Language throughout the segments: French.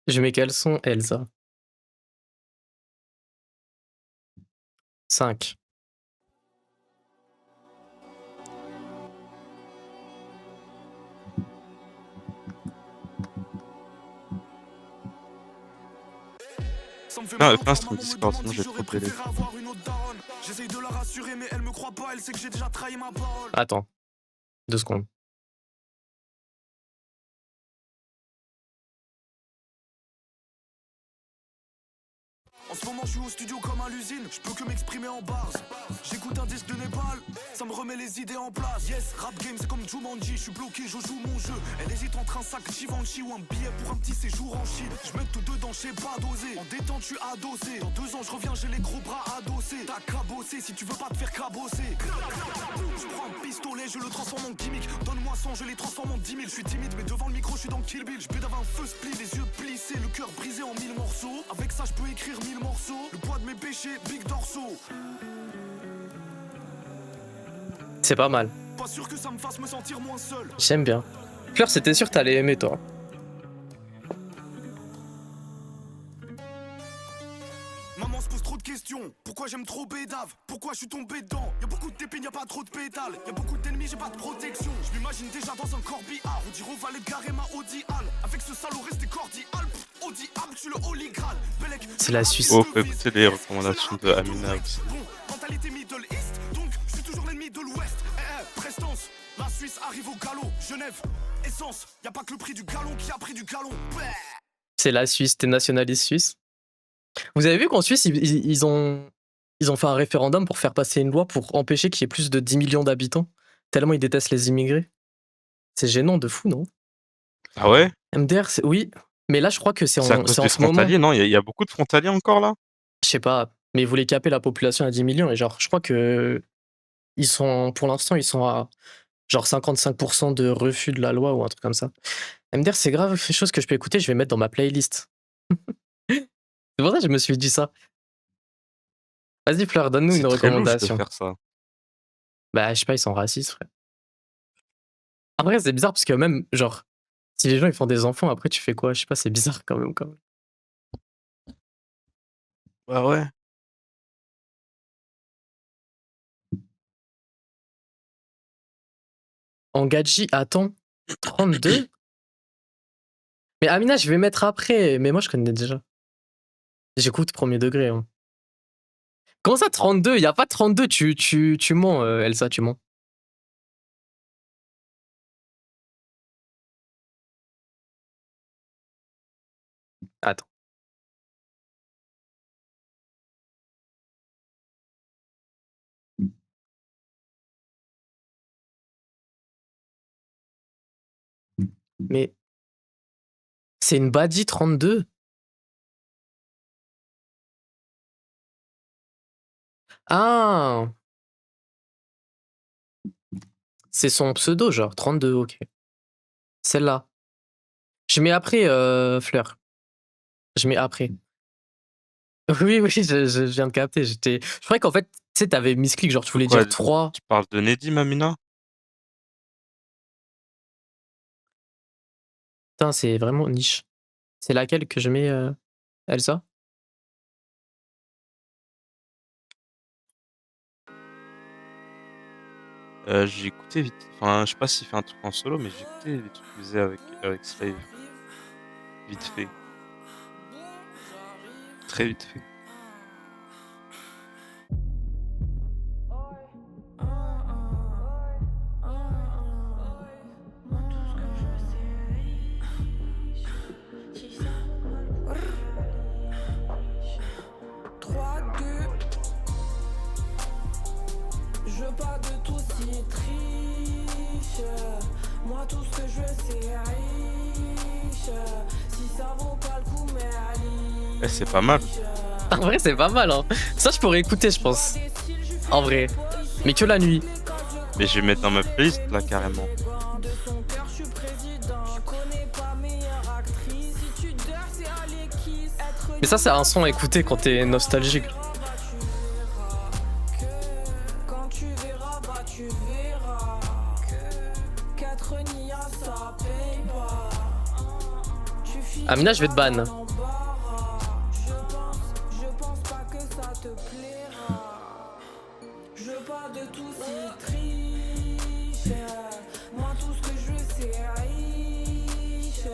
Je mets quel son, Elsa? 5. Non, fais un stream Discord, sinon j'ai trop de délai. Attends, 2 secondes. En ce moment je suis au studio comme à l'usine, je peux que m'exprimer en bars. J'écoute un disque de Népal, ça me remet les idées en place. Yes, rap game c'est comme Jumanji, je suis bloqué, je joue mon jeu. Elle hésite entre un sac Givenchy ou un billet pour un petit séjour en Chine. Je mets tout dedans, je sais pas doser. En détente, je suis adossé. Dans 2 ans, je reviens, j'ai les gros bras adossés. T'as cabossé si tu veux pas te faire cabosser. Je prends un pistolet, je le transforme en gimmick. Donne-moi 100, je les transforme en 10 000. Je suis timide, mais devant le micro, je suis dans Kill Bill. Je pédave un feu split, les yeux plissés, le cœur brisé en 1000 morceaux. Avec ça, je peux écrire 1000 morceaux. Le poids de mes péchés, big dorsaux. C'est pas mal. Pas sûr que ça me fasse me sentir moins seul. J'aime bien. Fleur, c'était sûr que t'allais aimer, toi. Maman se pose trop de questions. Pourquoi j'aime trop Bédave? Pourquoi je suis tombé dedans? Y'a beaucoup de tépines, y'a pas trop de pétales. Y'a beaucoup d'ennemis, j'ai pas de protection. Je m'imagine déjà dans un corbillard. On dirait au valet de garer ma Audi Hall. Avec ce salaud resté cordial. Audi Hall, tu le Holy Graal. C'est la Suisse. Oh, faut écouter les recommandations de Amina aussi. Bon, mentalité Middle East. Donc, je suis toujours l'ennemi de l'Ouest. Prestance. La Suisse arrive au galop. Genève. Essence. Y'a pas que le prix du galon qui a pris du galon. C'est la Suisse, t'es nationaliste suisse. Vous avez vu qu'en Suisse, ils ont fait un référendum pour faire passer une loi pour empêcher qu'il y ait plus de 10 millions d'habitants, tellement ils détestent les immigrés. C'est gênant de fou, non? Ah ouais? MDR, oui. Mais là, je crois que c'est C'est à en cause des ce moment. frontaliers, non? Il y a beaucoup de frontaliers encore là? Je sais pas, mais ils voulaient caper la population à 10 millions et genre, je crois que pour l'instant, ils sont à genre 55% de refus de la loi ou un truc comme ça. MDR, c'est grave, quelque chose que je peux écouter, je vais mettre dans ma playlist. C'est pour ça que je me suis dit ça. Vas-y, Fleur, donne-nous C'est une très louche de recommandation. faire ça. Bah, je sais pas, ils sont racistes, frère. En vrai, c'est bizarre parce que même, genre, si les gens ils font des enfants, après tu fais quoi? Je sais pas, c'est bizarre quand même. Bah ouais. Engadji, attends, 32? Mais Amina, je vais mettre après, mais moi je connais déjà. J'écoute premier degré. Hein. Comment ça 32? Y a pas 32, tu mens, Elsa, tu mens. Attends. Mais c'est une Badi 32? Ah! C'est son pseudo, genre 32, ok. Celle-là. Je mets après, Fleur. Je mets après. Oui, oui, je viens de capter. Je croyais qu'en fait, tu sais, t'avais misclick, genre tu voulais Quoi, dire 3. tu parles de Nedim, Amina? Putain, c'est vraiment niche. C'est laquelle que je mets, Elsa? J'ai écouté vite. Enfin, je sais pas s'il fait un truc en solo, mais j'ai écouté les trucs qu'il faisait avec Slave. Vite fait. Très vite fait. Je veux pas de tout si triche. Moi tout ce que je veux c'est riche. Si ça vaut pas le coup mais allez. Eh, c'est pas mal. En vrai, c'est pas mal, hein. Ça, je pourrais écouter, je pense. En vrai. Mais que la nuit. Mais je vais mettre dans ma playlist là carrément. Mais ça, c'est un son à écouter quand t'es nostalgique. Amina, je vais te ban. Je pense pas que ça te plaira. Je veux pas de tout si triche. Moi tout ce que je veux c'est riche.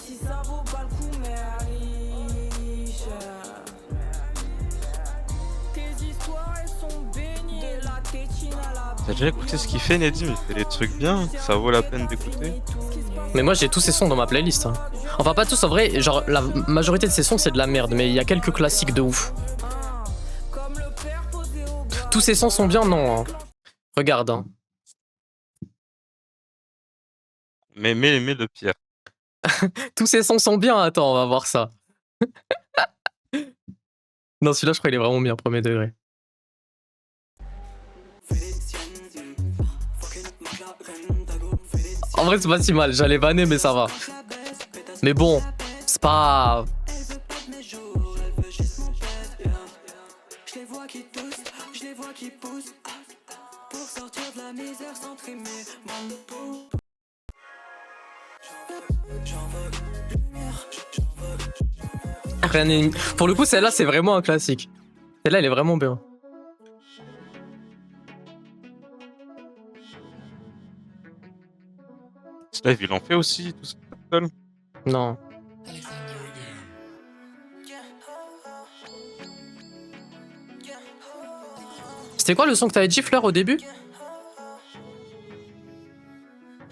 Si ça vaut pas le coup mais riche. Tes histoires elles sont baignées de la tétine à la. T'as déjà écouté ce qu'il fait, Nedim? Il fait des trucs bien, ça vaut la peine d'écouter. Mais moi j'ai tous ces sons dans ma playlist. Hein. Enfin pas tous en vrai, genre la majorité de ces sons c'est de la merde, mais il y a quelques classiques de ouf. Tous ces sons sont bien, non. Hein. Regarde. Hein. Mais le pire. Tous ces sons sont bien, attends, on va voir ça. Non, celui-là je crois qu'il est vraiment bien, premier degré. En vrai c'est pas si mal, j'allais banner mais ça va. Mais bon, c'est pas... Rien n'est... Pour le coup celle-là c'est vraiment un classique. Celle-là elle est vraiment bien. Ce live il en fait aussi tout seul. Non. C'était quoi le son que t'avais dit, Fleur, au début?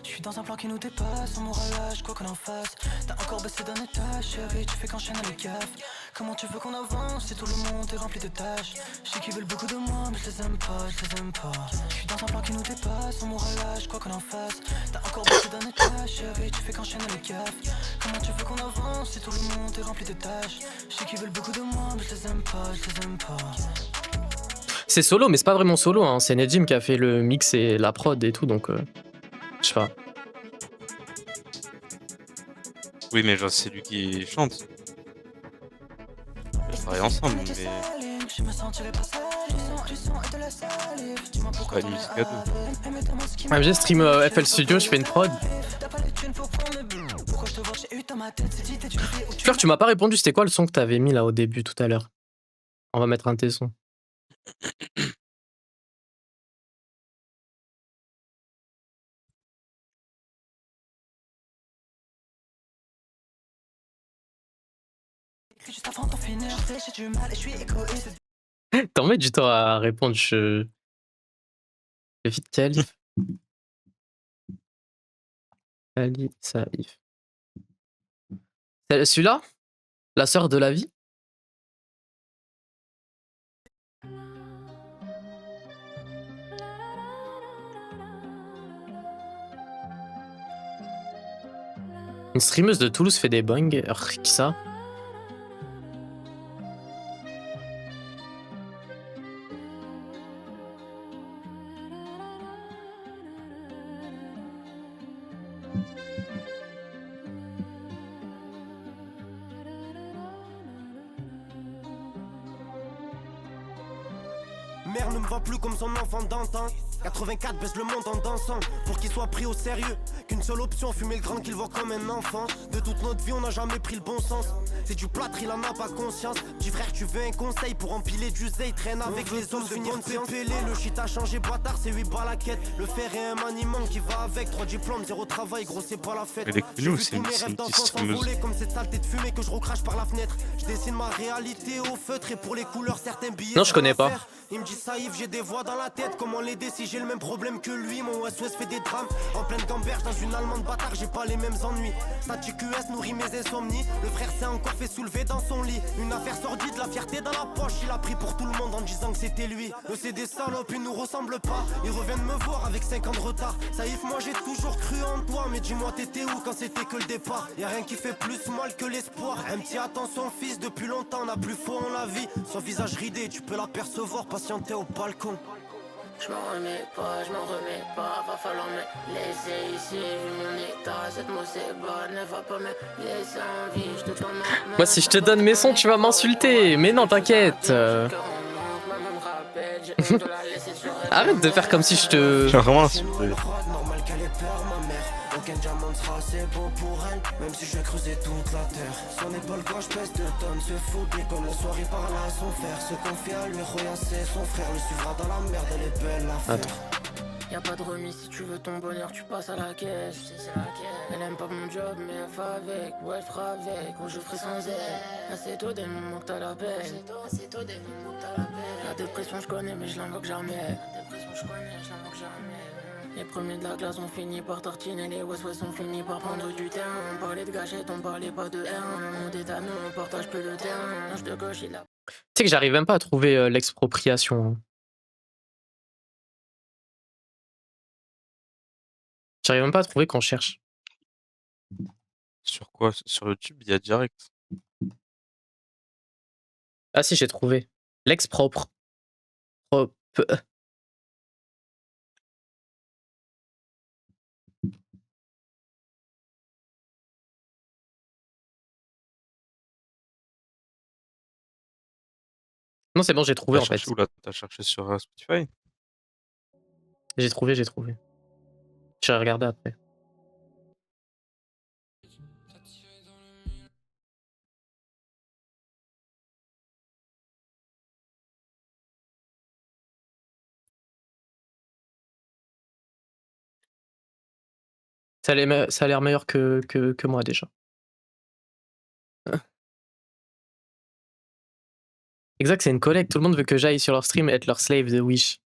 Je suis dans un plan qui nous dépasse, on mourra lâche, quoi qu'on en fasse. T'as encore baissé d'un étage, chérie, tu fais qu'enchaîner les gaffes. Comment tu veux qu'on avance si tout le monde est rempli de tâches? Je sais qu'ils veulent beaucoup de moi, mais je les aime pas, je les aime pas. Je suis dans un plan qui nous dépasse, on mourra lâche, quoi qu'on en fasse. T'as encore baissé d'un étage, chérie, tu fais qu'enchaîner les gaffes. Comment tu veux qu'on avance si tout le monde est rempli de tâches? Je sais qu'ils veulent beaucoup de moi, mais je les aime pas, je les aime pas. C'est solo, mais c'est pas vraiment solo, hein. C'est Nedim qui a fait le mix et la prod et tout, donc... je sais pas. Oui, mais genre, c'est lui qui chante. Ils travaillent ensemble, mais... c'est pas une musique à deux. MG stream FL Studio, je fais une prod. Fleur, tu m'as pas répondu, c'était quoi le son que t'avais mis là au début tout à l'heure? On va mettre un de tes sons. T'en mets du temps à répondre, je... Fais vite, Khalif. Ali Saïf. Celui-là? La sœur de la vie? Une streameuse de Toulouse fait des bangs. Qui ça? Mère ne me voit plus comme son enfant d'antan. 84 baisse le monde en dansant pour qu'il soit pris au sérieux. Qu'une seule option, fumer le grand qu'il voit comme un enfant. De toute notre vie on n'a jamais pris le bon sens. C'est du plâtre, il en a pas conscience. Petit frère, tu veux un conseil pour empiler du zé. Traîne avec les autres, finir de pélé. Le shit a changé, bâtard, c'est 8 balles la quête. Le fer est un maniement qui va avec 3 diplômes, 0 travail, gros c'est pas la fête. Elle est connue ou c'est une petite streameuse? Comme cette saleté de fumée que je recrache par la fenêtre. Je dessine ma réalité au feutre et pour les couleurs certains billets. Non, je connais pas. Il me dit Saïf, j'ai des voix dans la tête, comment l'aider si j'ai le même problème que lui? Mon SOS fait des drames, en pleine gamberge dans une allemande bâtard, j'ai pas les mêmes ennuis. Statut QS nourrit mes insomnies, le frère s'est encore fait soulever dans son lit. Une affaire sordide, la fierté dans la poche, il a pris pour tout le monde en disant que c'était lui. C'est des salopes, ils nous ressemblent pas, ils reviennent me voir avec 5 ans de retard. Saïf, moi j'ai toujours cru en toi, mais dis-moi t'étais où quand c'était que le départ? Y'a rien qui fait plus mal que l'espoir. Un petit attention fils, depuis longtemps on a plus faux en la vie. Son visage ridé, tu peux l'apercevoir patienter au balcon. Je m'en remets pas, va falloir me laisser ici. Vu mon état, cette mot c'est bonne, ne va pas me laisser en vie. Je te donne ma... Moi, si je te donne mes sons, tu vas m'insulter. Mais non, t'inquiète. Arrête de faire comme si je te... Je suis vraiment insulté. assez beau pour elle, même si je vais creuser toute la terre. Son épaule gauche pèse 2 tonnes, se fout des comme le soir il parle à son frère. Se confie à lui, Roya c'est son frère, le suivra dans la merde, elle est belle l'affaire. Y'a pas de remise, si tu veux ton bonheur, tu passes à la caisse. Elle aime pas mon job, mais elle fait avec. Ouais, elle fera avec, ou je ferai sans elle. Assez tôt des moments que t'as la peine. La dépression, je connais, mais je l'invoque jamais. Les premiers de la classe ont fini par tartiner, les West ont fini par prendre du terrain. On parlait de gâchette, on parlait pas de R1. On détame, on partage peu de terrain. Je de gauche, il a. Tu sais que j'arrive même pas à trouver l'expropriation. Hein. J'arrive même pas à trouver quand on cherche. Sur quoi? Sur YouTube, il y a direct. Ah si, j'ai trouvé. L'expropre. Non, c'est bon, j'ai trouvé T'as en fait. cherché où là? T'as cherché sur Spotify? J'ai trouvé. Je vais regarder après. Ça a l'air meilleur que moi déjà. Exact, c'est une collecte. Tout le monde veut que j'aille sur leur stream être leur slave de Wish.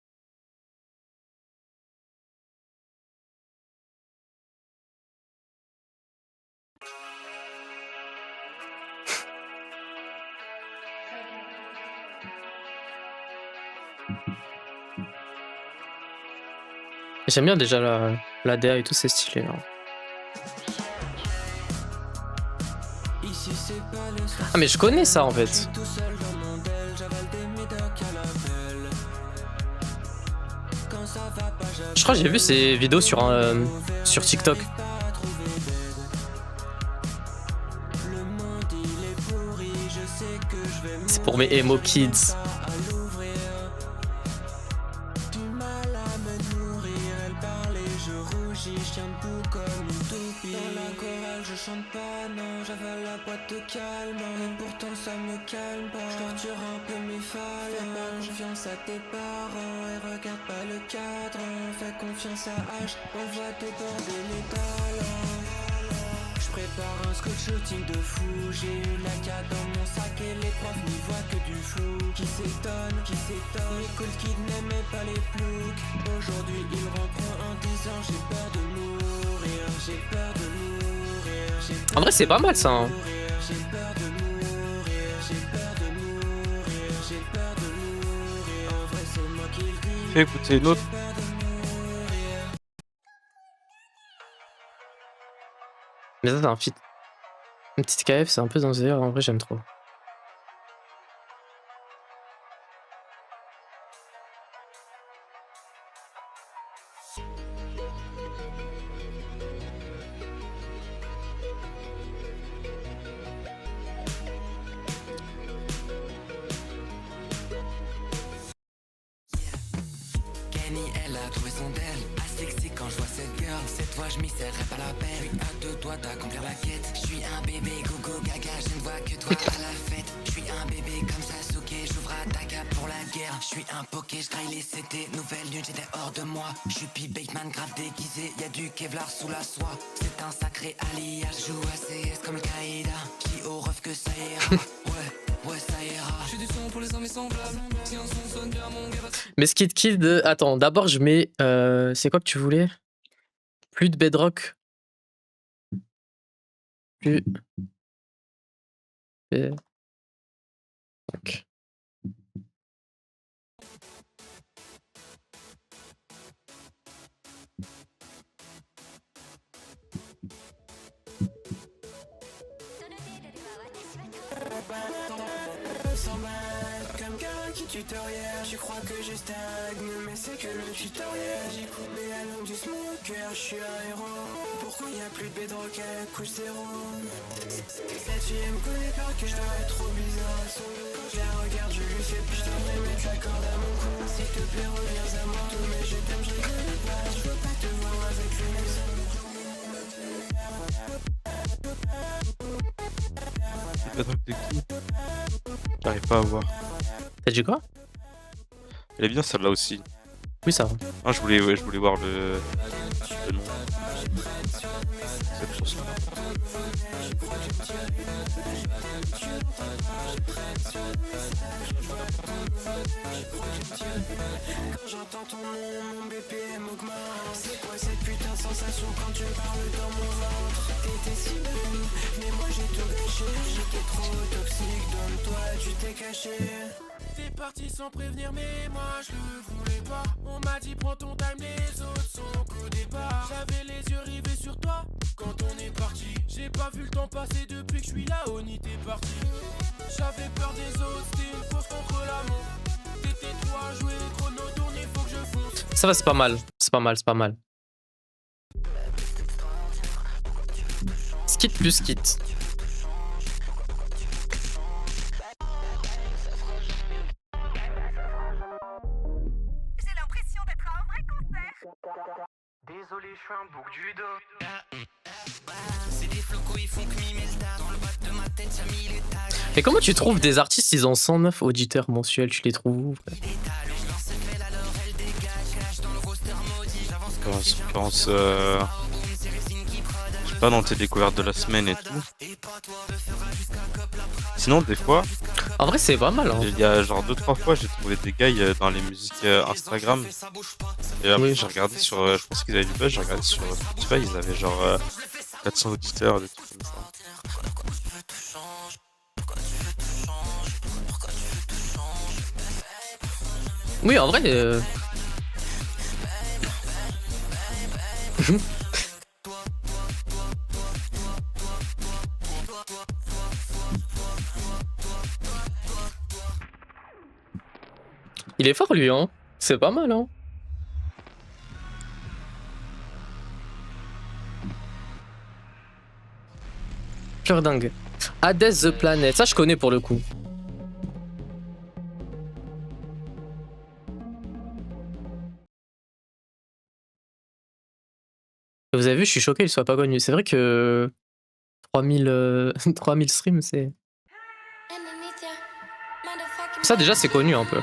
J'aime bien déjà la DA et tout, c'est stylé. Hein. Ah mais je connais ça en fait. Je crois que j'ai vu ces vidéos sur TikTok. C'est pour mes emo kids. J'avale la boîte de calme, et pourtant ça me calme pas. Je torture un peu mes phalanges. Fais pas confiance à tes parents et regarde pas le cadre. Fais confiance à H, on va déborder les talents. Je prépare un scotch shooting de fou. J'ai eu la carte dans mon sac et les profs n'y voient que du flou. Qui s'étonne, les cool kids n'aimaient pas les ploucs. Aujourd'hui ils rentrent en disant j'ai peur de mourir, j'ai peur de mourir. En vrai, c'est pas mal ça. Hein. Fais écouter une autre. Mais ça, c'est un feat. Une petite KF, c'est un peu dans ce délire. En vrai, j'aime trop. Elle a trouvé son d'elle, assez sexy quand je vois cette girl. Cette fois je m'y serrais pas la peine. Je suis à 2 doigts d'accomplir la quête. Je suis un bébé gogo gaga, je ne vois que toi à la fête. Je suis un bébé comme Sasuke, j'ouvre à Taka pour la guerre. Je suis un poké, je graille les CT, nouvelle lune, j'étais hors de moi. Je suis P-Bateman grave déguisé, y'a du Kevlar sous la soie. C'est un sacré alliage, joue à CS comme le Qaïda. Qui au ref que ça ira, ouais ça ira. Je suis du son pour les amis semblables, si un son sonne bien mon gars. Mais Skid Kid, attends, d'abord je mets. C'est quoi que tu voulais? Plus de bedrock. Plus. Ok. Tutoriel, tu crois que je stagne, mais c'est que le tutoriel. J'ai coupé la langue du smoker, je suis un héros. Pourquoi y'a plus de bedrock à la couche zéro? Cette fille elle me connaît par cœur, est trop bizarre à son goût. Quand je la regarde, je lui fais plus, je devrais mettre la corde à mon cou. S'il te plaît, reviens à moi, tous mes je t'aime, je rigole pas. Je veux pas te voir avec lui, mais ça me La track de qui? J'arrive pas à voir. T'as dit quoi? Elle est bien celle-là aussi. Oui, ça va. Ah, je voulais voir le nom. Cette chanson. J'entends ton nom, mon BPM augmente. C'est quoi cette putain de sensation quand tu parles dans mon ventre? T'étais si belle, mais moi j'ai tout gâché. J'étais trop toxique, donne-toi, tu t'es caché. T'es parti sans prévenir, mais moi je le voulais pas. On m'a dit prends ton time, les autres sont qu'au départ. J'avais les yeux rivés sur toi quand on est parti. J'ai pas vu le temps passer depuis que je suis là, Oni t'es parti. J'avais peur des autres, c'était une course contre la montre. T'étais trop à jouer, chrono tourne, il faut que je fonce. Ça va, c'est pas mal. C'est pas mal, c'est pas mal. Skit plus skit. J'ai l'impression d'être à un vrai concert. Désolé, je suis un bouc du dos. C'est des flocos, ils font que mimer le tas. Dans le bas de ma tête, j'ai mis les tags. Et comment tu trouves des artistes, ils ont 109 auditeurs mensuels, tu les trouves où, frère? Je pense je sais pas, dans tes découvertes de la semaine et tout. Sinon, des fois, En vrai, c'est pas mal, hein. il y a genre 2-3 fois, j'ai trouvé des gars dans les musiques Instagram. Et après, Oui. j'ai regardé sur. Je pense qu'ils avaient du buzz, j'ai regardé sur Spotify, ils avaient genre 400 auditeurs, des trucs comme ça. Oui, en vrai. Il est fort, lui, hein. C'est pas mal, hein. Pure dingue. Hades the Planet. Ça, je connais pour le coup. Vous avez vu, je suis choqué qu'il soit pas connu. C'est vrai que 3000 3000 streams, c'est... Ça, déjà, c'est connu un peu.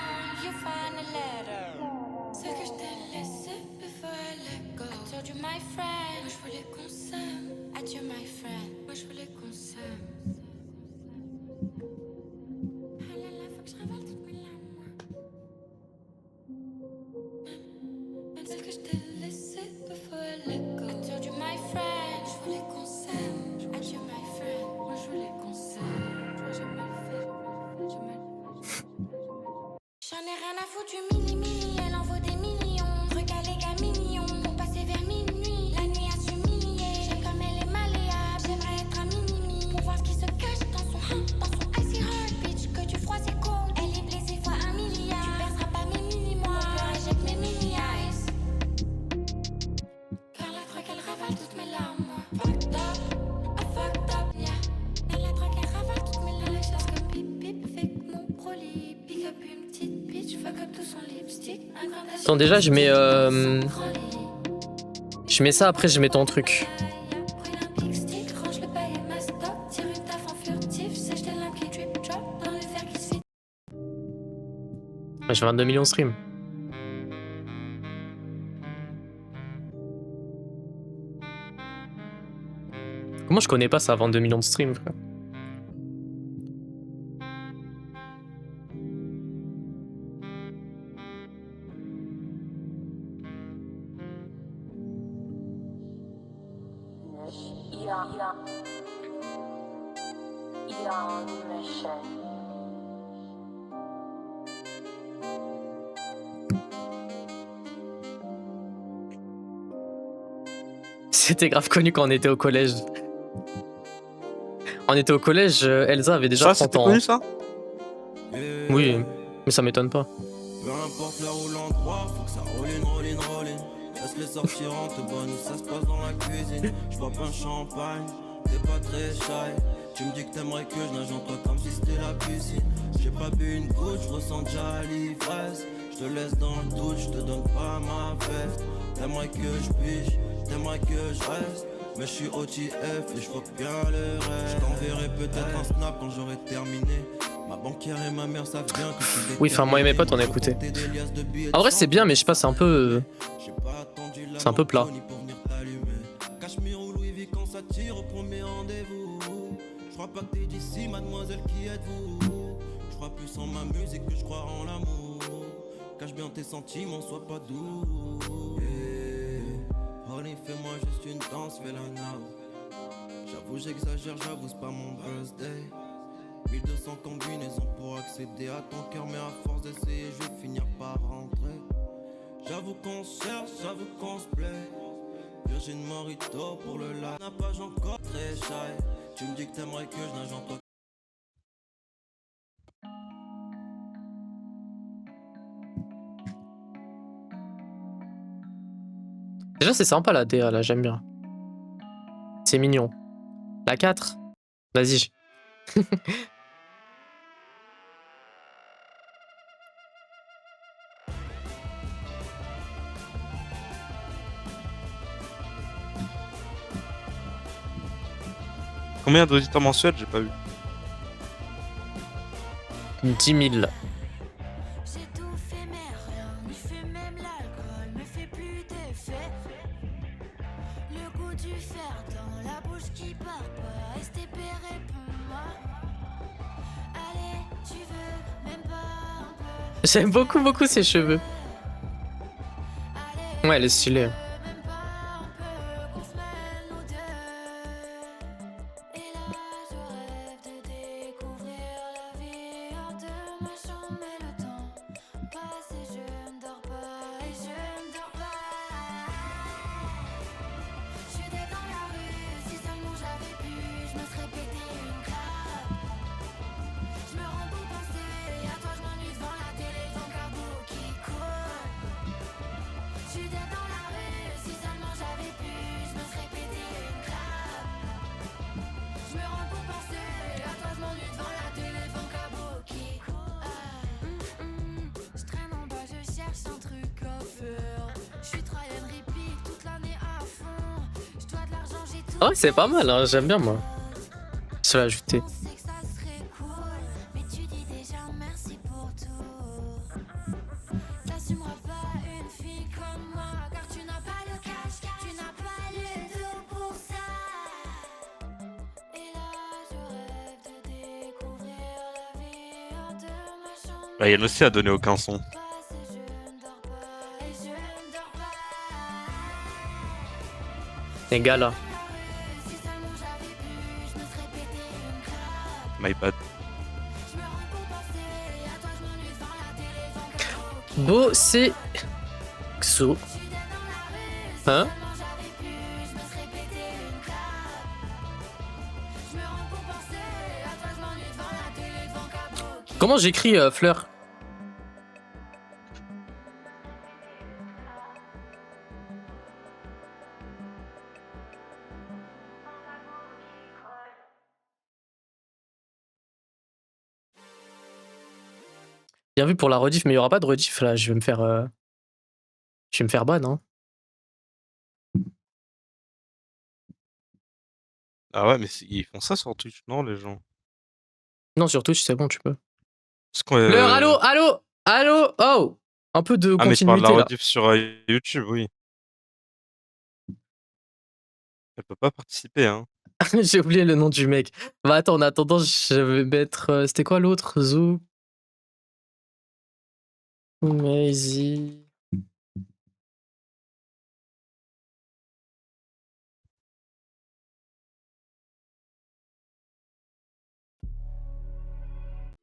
J'en ai rien à foutre du mini-mini, elle en vaut des millions. Regarde les gars mignons, pour passer vers minuit. La nuit à s'humilier, j'aime comme elle est malléable. J'aimerais être un mini-mi, pour voir ce qui se cache dans son icy heart. Bitch, que tu froisses c'est cold. Elle est blessée fois 1 milliard. Tu perceras pas mes mini-mois, j'achète mes mini-ice. Car la drogue elle ravale toutes mes larmes. Fucked up, yeah. Car la drogue elle ravale toutes mes larmes. Chasse comme pip pip, fait que mon proli. Pick up une petite bitch, fuck up tout son lipstick. Attends, déjà, je mets... Je mets ça, après, je mets ton truc. Ouais, j'ai 22 millions de streams. Comment je connais pas ça, 22 millions de streams, frère? C'était grave connu quand on était au collège. On était au collège, Elsa avait déjà Ça, 30 c'était ans. connu ça? Oui, mais ça m'étonne pas. Peu importe l'heure ou l'endroit, faut que ça roll in. Laisse-les sortir en te bonne, ça se passe dans la cuisine. J'bois pas un champagne, t'es pas très shy. Tu me dis que t'aimerais que je nage en toi comme si c'était la piscine. J'ai pas bu une goutte, j'ressens déjà l'ivresse. J'te laisse dans le doute, j'te donne pas ma veste. T'aimerais que je pige, t'aimerais que je reste. Mais je suis OTF et je vois bien le rêve. Je t'enverrai peut-être un snap quand j'aurai terminé. Ma banquière et ma mère savent bien que je suis Oui, enfin, moi et mes potes, on a écouté. En vrai, c'est bien, mais je sais pas, c'est un peu. C'est un peu plat. Cachemire ou Louis V quand ça tire au premier rendez-vous. Je crois pas que t'es d'ici, mademoiselle, qui êtes-vous? Je crois plus en ma musique que je crois en l'amour. Cache bien tes sentiments, sois pas doux. Honey, fais-moi juste une danse, fais la nave. J'avoue, j'exagère, j'avoue, c'est pas mon birthday. 1200 combinaisons pour accéder à ton cœur, mais à force d'essayer, je vais finir par rentrer. J'avoue qu'on cherche, j'avoue qu'on se plaît. Virgin Morito pour le lac. N'a pas encore très shy. Tu me dis que t'aimerais que je nage en toi. Déjà, c'est sympa la DA, là, j'aime bien. C'est mignon. La 4. Vas-y. Combien d'auditeurs mensuels? J'ai pas vu. 10 000. J'ai tout fait mais rien n'y fait, même l'alcool me fait plus d'effet. Le goût du fer dans la bouche qui part pas. STP réponds-moi. Allez, tu veux même pas un peu. J'aime beaucoup ses cheveux. Ouais, elle est stylée. Même pas un peu qu'on se mêle nous deux. Et là je rêve de découvrir la vie hors de ma chambre. Mais le temps passe et je ne dors pas. Et je ne dors pas. Je suis dans la rue, si seulement j'avais pu, je me serais pété une clope. Je me rends pour penser à toi, je m'ennuie devant la télé, ton cabot qui court. Je suis dans la rue, si seulement j'avais pu, je me serais pété une clope. Je me rends pour penser à toi, je m'ennuie devant la télé, ton cabot qui court. Je traîne en bas, je cherche un truc à faire. Je suis try and repeat toute l'année à fond. Je dois de l'argent, j'ai tout. Oh, c'est pas mal, hein, j'aime bien moi. Je vais l'ajouter. On sait que ça serait cool, mais tu dis déjà merci pour tout. T'assumeras pas une fille comme moi, car tu n'as pas le cash, tu n'as pas le dos pour ça. Et là je rêve de découvrir la vie hors de ma chambre. Bah, Yann aussi a donné aucun son. Passe et je ne dors pas, et je ne dors pas. Les gars là. Si seulement j'avais pu, je me serais pété une clope. My bad. Je me rends pour penser à toi, je m'ennuie devant la télé, ton cabot qui Beau, c'est. Xo. Hein? Comment j'écris fleur? Bien vu pour la rediff, mais il y aura pas de rediff là, je vais me faire ban, hein. Ah ouais, mais ils font ça sur Twitch, non, les gens? Non, sur Twitch, c'est bon, tu peux. Parce qu'on, Fleur, allô, oh! Un peu de Ah, mais tu parles de la continuité là. rediff sur YouTube, oui. Elle peut pas participer, hein. J'ai oublié le nom du mec. Bah attends, en attendant, je vais mettre. C'était quoi l'autre? Zou. Maisie.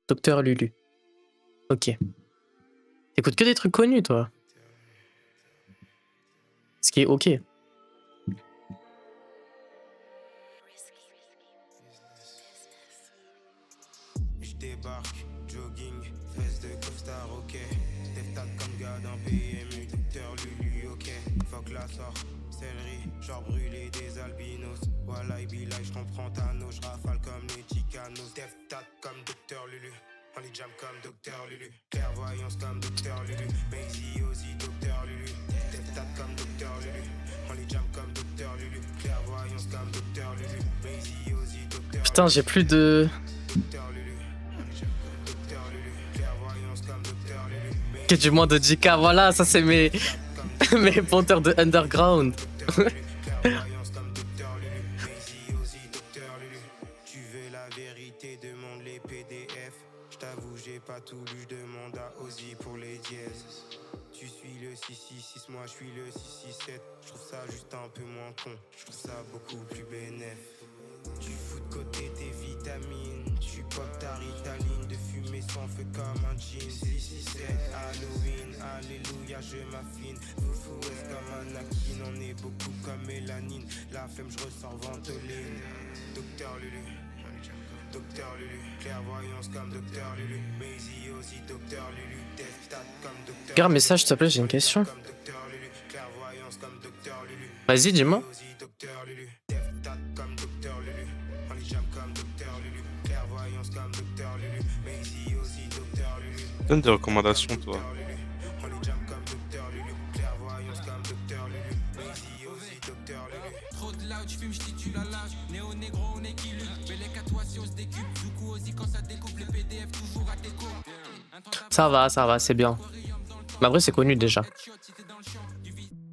Docteur Lulu. Ok. T'écoutes que des trucs connus, toi. Ce qui est ok. Je débarque, jogging, fesses de costard, ok. Steph comme gars d'un PMU, docteur Lulu, ok. Fuck la sorcellerie, genre brûler des albinos. Voilà, je comprends ta noche, rafale comme les Chicanos. Steph comme docteur Lulu, on les jam comme docteur Lulu. Clairvoyance comme docteur Lulu, Maisie aussi docteur Lulu. Steph comme docteur Lulu, on les jam comme docteur Putain, j'ai plus de... Ok, du moins de JK, voilà, ça c'est mes... mes pointeurs de underground. Tu veux la vérité, demande les PDF. Je t'avoue, j'ai pas tout lu, je demande à Ozzy pour les dièses. Tu suis le 666, moi je suis le 667. Je trouve ça juste un peu moins con, je trouve ça beaucoup plus bénéf. Tu fous de côté tes vitamines, tu pop ta ritaline de fumée sans feu comme un jean. 667, Halloween, alléluia, je m'affine. Foufou est comme Anakin, on est beaucoup comme mélanine. La flemme, je ressens ventoline. Docteur Lulu, Docteur Lulu, clairvoyance comme Docteur Lulu. Maisie aussi, Docteur Lulu, Death Stat comme Docteur. Garde message, s'il te plaît, j'ai une question. Vas-y, dis-moi. Donne des recommandations, toi. Trop de loud, j'fume, j'titule à l'âge. Néo négro, on est qui lutte. Bellec à toi si on se décupe. Du coup, aussi quand ça découpe les PDF, toujours à tes cours. Ça va, c'est bien. Mais après, c'est connu déjà.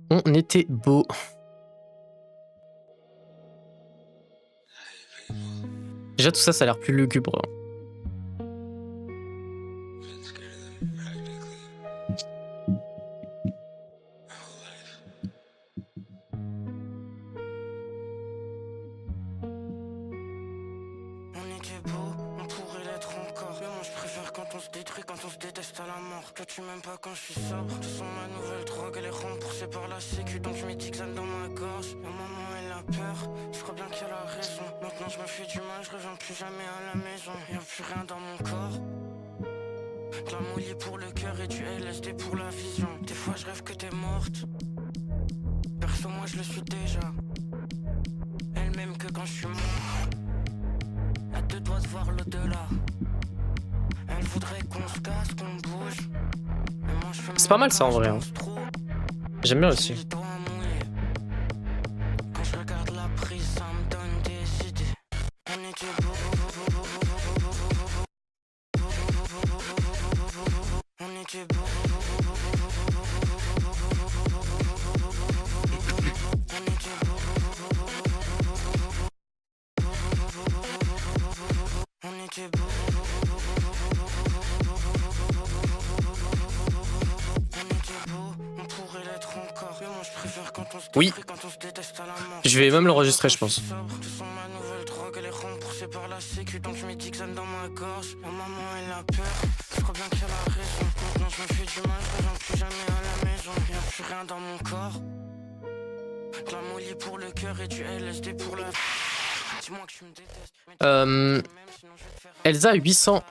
On était beau. Déjà, tout ça, ça a l'air plus lugubre. On était beau, on pourrait l'être encore. Mais moi je préfère quand on se détruit, quand on se déteste à la mort. Toi tu m'aimes pas quand je suis sobre. Tu sens ma nouvelle drogue, elle est remboursée par la sécu. Donc je mets 10 xanes dans ma gorge. Ma maman elle a peur, je crois bien qu'elle a raison. Maintenant je me fais du mal, je reviens plus jamais à la maison. Y'a plus rien dans mon corps. De la molly pour le cœur et du LSD pour la vision. Des fois je rêve que t'es morte. Perso moi je le suis déjà. Elle m'aime que quand je suis mort. À deux doigts de voir l'au-delà. Elle voudrait qu'on se casse, qu'on bouge. Mais moi je fais C'est pas mal ça en vrai. Hein. J'aime bien aussi. Quand je regarde la prise, ça me donne des idées. On était beau. On était beau. On était beau. On pourrait l'être encore. Mais moi je préfère quand on se Oui. détruit, quand on se déteste à la mort. Je vais même l'enregistrer, je pense. Tu sens ma nouvelle drogue, elle est remboursée par la sécu. Donc je mets 10 xanes dans ma gorge. Ma maman elle a peur, je crois bien qu'elle a raison. Maintenant je me fais du mal, je reviens plus jamais à la maison. Y'a plus rien dans mon corps. De la molly pour le cœur et du LSD pour la... Dis-moi que tu me détestes. Elsa 800...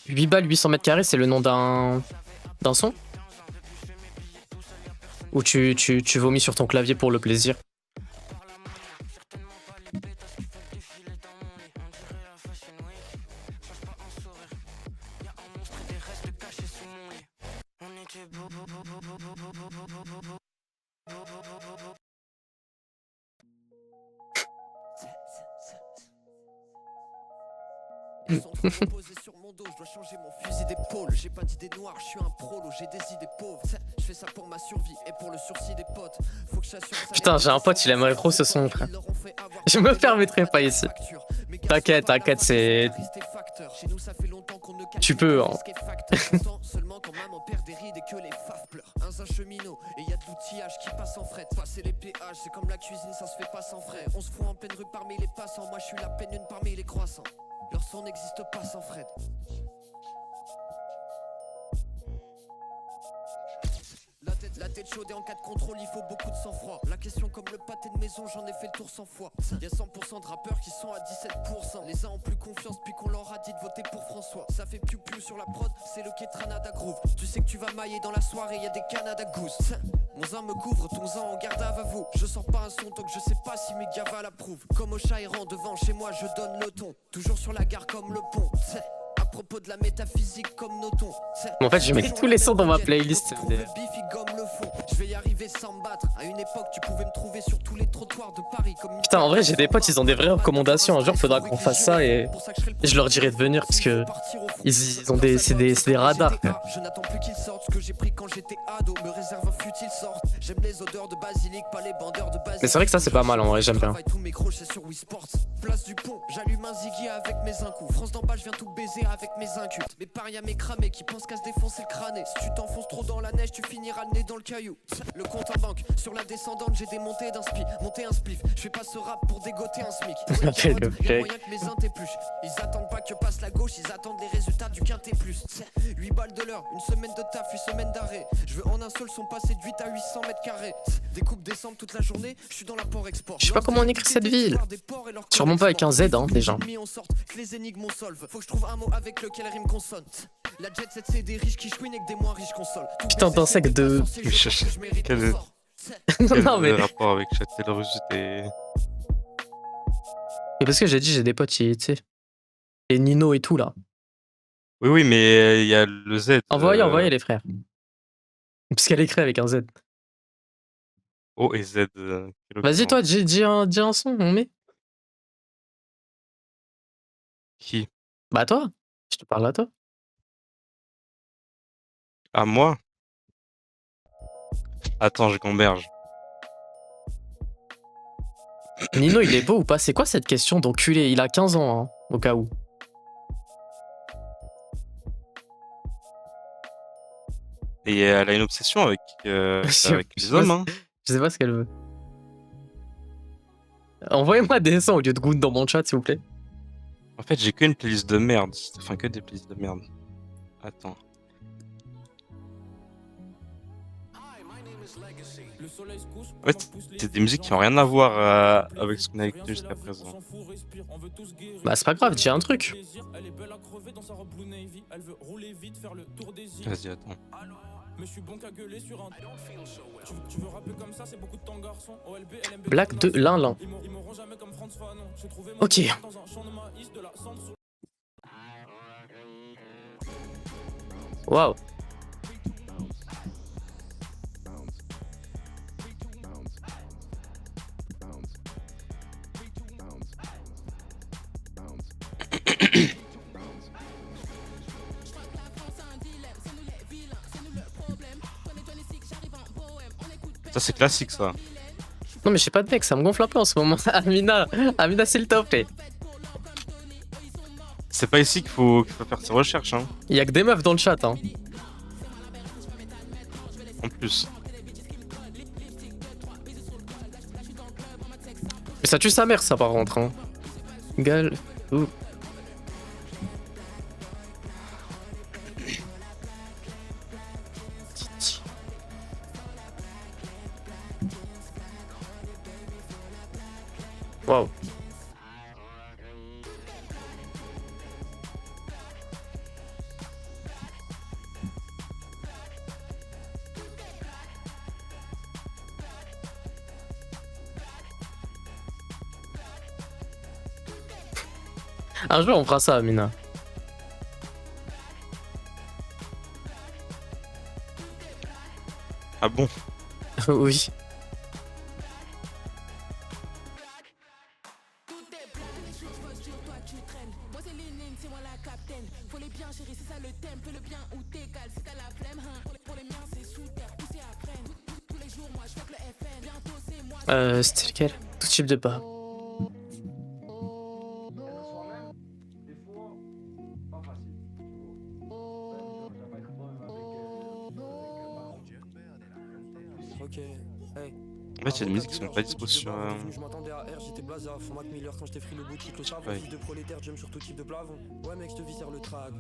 8 balles 800 mètres carrés, c'est le nom d'un son? Ou tu vomis sur ton clavier pour le plaisir? Posé sur mon dos, je dois changer mon fusil d'épaule. J'ai pas d'idées noires, je suis un prolo, j'ai des idées pauvres. Je fais ça pour ma survie et pour le sursis des potes. Faut que j'assure. Putain, j'ai un pote, il aimerait trop ce son, frère. Je me permettrai pas ici. T'inquiète, c'est... Tu peux, hein. Seulement quand maman perd des rides et que les faf pleurent. Un cheminot et y a de l'outillage qui passe en fret. Passer les péages, c'est comme la cuisine, ça se fait pas sans frais. On se fout en pleine rue parmi les passants. Moi je suis la peine une parmi les croissants. Leur son n'existe pas sans Fred. La tête chaude et en cas de contrôle il faut beaucoup de sang-froid. La question comme le pâté de maison j'en ai fait le tour 100 fois. Y'a 100% de rappeurs qui sont à 17%. Les uns ont plus confiance puis qu'on leur a dit de voter pour François. Ça fait piou sur la prod, c'est le Ketranada Groove. Tu sais que tu vas mailler dans la soirée, y'a des Canada Goose. Mon zin me couvre, ton zin en garde à vous. Je sors pas un son donc je sais pas si mes gars l'approuve. Comme au chat errant devant chez moi je donne le ton. Toujours sur la gare comme le pont. propos de la métaphysique comme Noton. Mais en fait, je mets tous les sons dans ma playlist. Je vais y arriver sans me battre. À une époque, tu pouvais me trouver sur tous les trottoirs de Paris comme. Putain, en vrai, j'ai des potes, ils ont des vraies recommandations. Un jour, faudra qu'on fasse ça et je leur dirai de venir parce que ils ont c'est des radars. Je n'attends plus qu'ils sortent ce que j'ai pris quand j'étais ado. Me réserve un futile sorte. J'aime les odeurs de basilic, pas les bandeurs de basilic. Mais c'est vrai que ça, c'est pas mal en vrai, j'aime bien. Tous mes crochets sur Wii Sports. Place du pont, j'allume un Ziggy avec mes incous. France d'en bas, je viens tout baiser avec mes incultes. Mes parias, mes cramés qui pensent qu'à se défoncer le crâne. Si tu t'enfonces trop dans la neige, tu finiras le nez dans le caillou. Le compte en banque, sur la descendante, j'ai démonté d'un spi, monté un spliff. Je fais pas ce rap pour dégoter un smic. On appelle le fake. Moyen que mes intés pluches. Ils attendent pas que passe la gauche, ils attendent les résultats du quintet plus. 8 balles de l'heure, une semaine de taf, 8 semaines d'arrêt. Je veux en un seul son passer de 8 à 800 mètres carrés. Découpe décembre toute la journée, je suis dans la port-export. Je sais pas comment on écrit cette ville. Sûrement pas avec un Z, hein, déjà. Les énigmes on solve. Faut que je trouve un mot avec lequel rime consonne. La jet set c'est des riches qui chouinent et que des moins riches consolent. Putain, d'insecte de. Quel Non, mais. rapport avec Châtellerault et. Mais parce que j'ai dit, j'ai des potes, tu sais. Et Nino et tout là. Oui, mais il y a le Z. Envoyez les frères. Parce qu'elle écrit avec un Z. O et Z. Vas-y, toi, dis un son, on met. Qui? Bah, toi. Je te parle à toi. À moi? Attends, je gamberge. Nino, il est beau ou pas? C'est quoi cette question d'enculé? Il a 15 ans, hein, au cas où. Et elle a une obsession avec les hommes, hein. Je sais pas ce qu'elle veut. Envoyez-moi des sons au lieu de Goon dans mon chat, s'il vous plaît. En fait, j'ai qu'une playlist de merde. Enfin, que des playlists de merde. Attends. En fait, c'est des musiques qui ont rien à voir avec ce qu'on a écouté jusqu'à présent. Bah, c'est pas grave, dis un truc. Vas-y, attends. Black de l'un. Ok. Waouh. Ça, c'est classique, ça. Non, mais je sais pas de mec, ça me gonfle un peu en ce moment. Amina, s'il te plaît. C'est pas ici qu'il faut faire ses recherches, hein. Il y a que des meufs dans le chat, hein. En plus. Mais ça tue sa mère, ça, par contre, hein. Gal. Ouh. Waouh. Un jour on fera ça, Amina. Ah bon? Oui. C'était lequel? Tout type de bas. En fait, il y a des musiques qui sont pas dispo sur. Je m'attendais à R, j'étais blasé à fond Mac Miller quand j'étais free le boutique, le savon, fils de prolétaire, j'aime sur tout type de plafond. Ouais mec, je te viscère le track.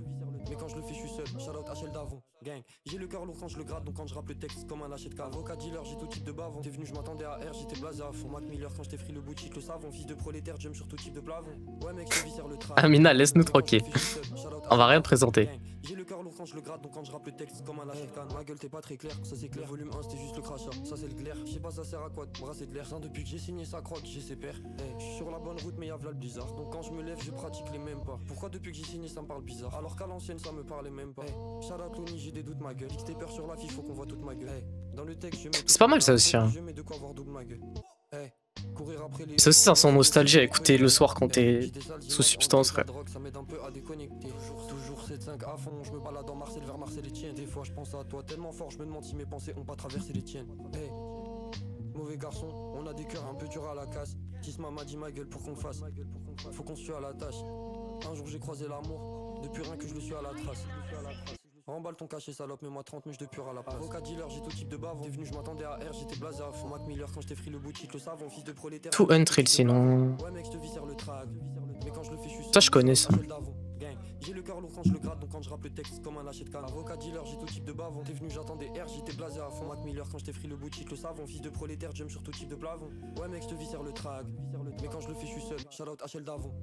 Mais quand je le fais, je suis seul, shout out HL d'avant. Gang, j'ai le cœur lourd quand je le gratte, donc quand je rappe le texte comme un achète avocat dealer, j'ai tout type de bavon. T'es venu, je m'attendais à R, j'étais blasé à fond Mac Miller quand j'étais free le boutique, le savon, fils de prolétaire, j'aime sur tout type de plafond. Ouais mec, je te viscère le track. Amina, laisse-nous tranquille. On va rien te présenter. J'ai le cœur lourd quand je le gratte, donc quand je rappe le texte comme un lâcher de canne. Ma gueule t'es pas très clair, ça c'est clair. Volume 1 c'était juste le crachat, ça c'est le glaire. Je sais pas ça sert à quoi de brasser de l'air. Depuis que j'ai signé ça croque, j'ai ses pères. Je suis sur la bonne route mais y'a v'là le bizarre. Donc quand je me lève je pratique les mêmes pas. Pourquoi depuis que j'ai signé ça me parle bizarre? Alors qu'à l'ancienne ça me parlait même pas. Shout out Tony, j'ai des doutes ma gueule. Fixe tes peurs sur la fiche, faut qu'on voit toute ma gueule. Dans le texte je mets. C'est pas mal ça aussi. Hein. Je mets de quoi avoir double ma gueule. C'est aussi un son nostalgie à écouter le soir quand t'es sous substance, frère. Ça m'aide un peu à déconnecter. Toujours 7-5 à fond, je me balade dans Marseille vers Marseille les tiens. Des fois je pense à toi tellement fort, je me demande si mes pensées ont pas traversé les tiennes. Mauvais garçon, on a des cœurs un peu durs à la casse. Tisma m'a dit ma gueule pour qu'on fasse. Faut qu'on se tue à la tâche. Un jour j'ai croisé l'amour, depuis rien que je le suis à la trace. Remballe ton cachet salope, mets-moi 30 mèches de pur à la place. Avocat dealer, j'ai tout type de bavon. T'es venu, je m'attendais à R, j'étais blasé à fond. Mac Miller quand j't'ai pris le boutique, le savon, fils de prolétaire. Tout untrill sinon. Ouais mec, je te viscère le track. Mais quand je le fais, je suis ça je connais ça. J'ai le cœur lourd quand je le gratte, donc quand je rappe le texte comme un lâcher de canne. Avocat dealer, j'ai tout type de bavon. T'es venu, j'attendais R, j'étais blasé à fond. Mac Miller quand j't'ai pris le boutique, le savon, fils de prolétaire, jump sur tout type de plavon. Ouais mec, je te viscère le track. Mais quand je le fais, je suis seul. Shout out HL d'avant.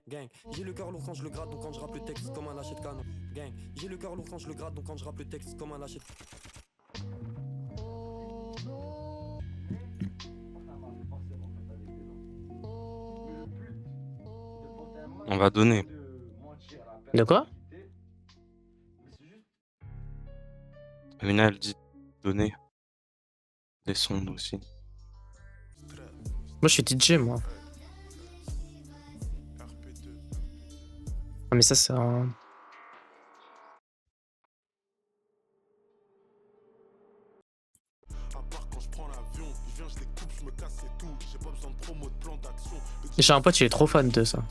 Gang. J'ai le cœur lourd quand je le gratte, donc quand je rappe le texte comme un lâcher de canon. Gang. J'ai le cœur lourd quand je le gratte, donc quand je rappe le texte comme un lâcher de On va donner. De quoi? Amina, elle dit donner. Des sons aussi. Moi je suis DJ moi. Ah mais ça c'est un... J'ai un pote il est trop fan de ça.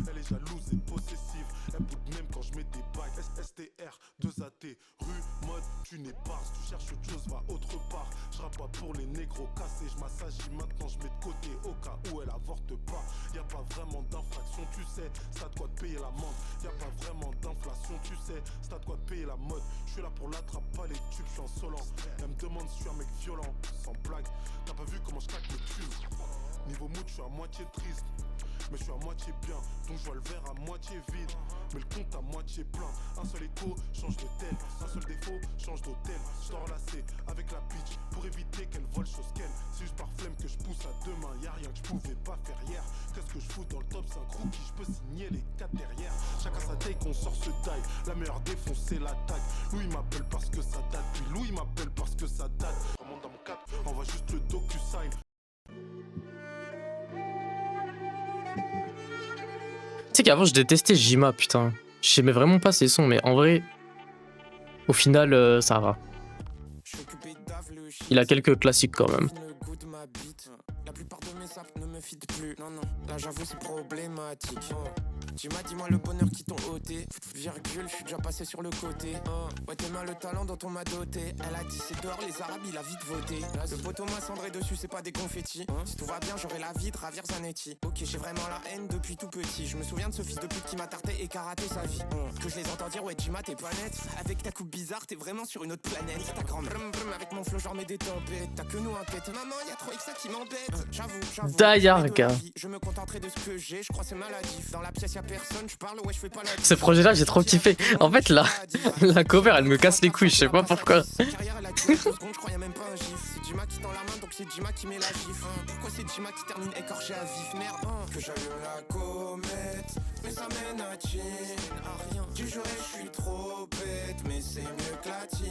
Elle est jalouse et possessive. Elle boude même quand je mets des bagues. STR, 2AT, rue, mode, tu n'es pas. Si tu cherches autre chose, va autre part. Je rappe pas pour les négros cassés. Je m'assagis maintenant, je mets de côté au cas où elle avorte pas. Y'a pas vraiment d'infraction, tu sais. C'est à quoi de payer l'amende. Y'a pas vraiment d'inflation, tu sais. C'est à quoi de payer la mode. Je suis là pour l'attrape, pas les tubes, je suis insolent. Elle me demande si je suis un mec violent, sans blague. T'as pas vu comment je claque le tube. Niveau mood, je suis à moitié triste. Mais je suis à moitié bien, donc je vois le verre à moitié vide. Mais le compte à moitié plein. Un seul écho, change de tel. Un seul défaut, change d'hôtel. Je dois enlacer avec la bitch pour éviter qu'elle vole chose qu'elle. C'est juste par flemme que je pousse à deux mains. Y'a rien que je pouvais pas faire hier. Qu'est-ce que je fous dans le top 5 rookie? Je peux signer les 4 derrière. Chacun sa taille qu'on sort ce taille. La meilleure défonce c'est l'attaque. Louis m'appelle parce que ça date. Puis Louis m'appelle parce que ça date. On monte dans mon 4, on voit juste le DocuSign. Tu sais qu'avant je détestais Jima, putain. J'aimais vraiment pas ses sons, mais en vrai, au final, ça va. Il a quelques classiques quand même. La plupart de mes saps ne me fit plus. Non, là j'avoue c'est problématique. Tu m'as dit moi le bonheur qui t'ont ôté. Virgule, je suis déjà passé sur le côté. Ouais t'aimes le talent dont on m'a doté. Elle a dit c'est dehors les arabes, il a vite voté. Le poteau m'a cendré dessus, c'est pas des confettis. Si tout va bien, j'aurai la vie de Javier Zanetti. Ok, j'ai vraiment la haine depuis tout petit. Je me souviens de ce fils de pute qui m'a tarté et karaté sa vie. Que je les entends dire ouais Jima t'es pas net. Avec ta coupe bizarre, t'es vraiment sur une autre planète. Ta grande brum brum avec mon flow genre mets des tempêtes. T'as que nous en tête. Maman, y'a trop que ça qui m'embête. J'avoue. Dayarga. Je me contenterai de ce que j'ai, je crois c'est maladif. Dans la pièce y'a personne, je parle, ouais je fais pas la. Ce projet là j'ai trop kiffé. En fait là, la cover elle me casse les couilles, je sais pas pourquoi. Je croyais même pas un gif. C'est Jima qui tend la main donc c'est Jima qui met la gif. Pourquoi c'est Jima qui termine écorché à vif? Merde, que j'allume la comète, mais ça mène à Chin, à rien. Du jour je suis trop bête, mais c'est mieux que la team.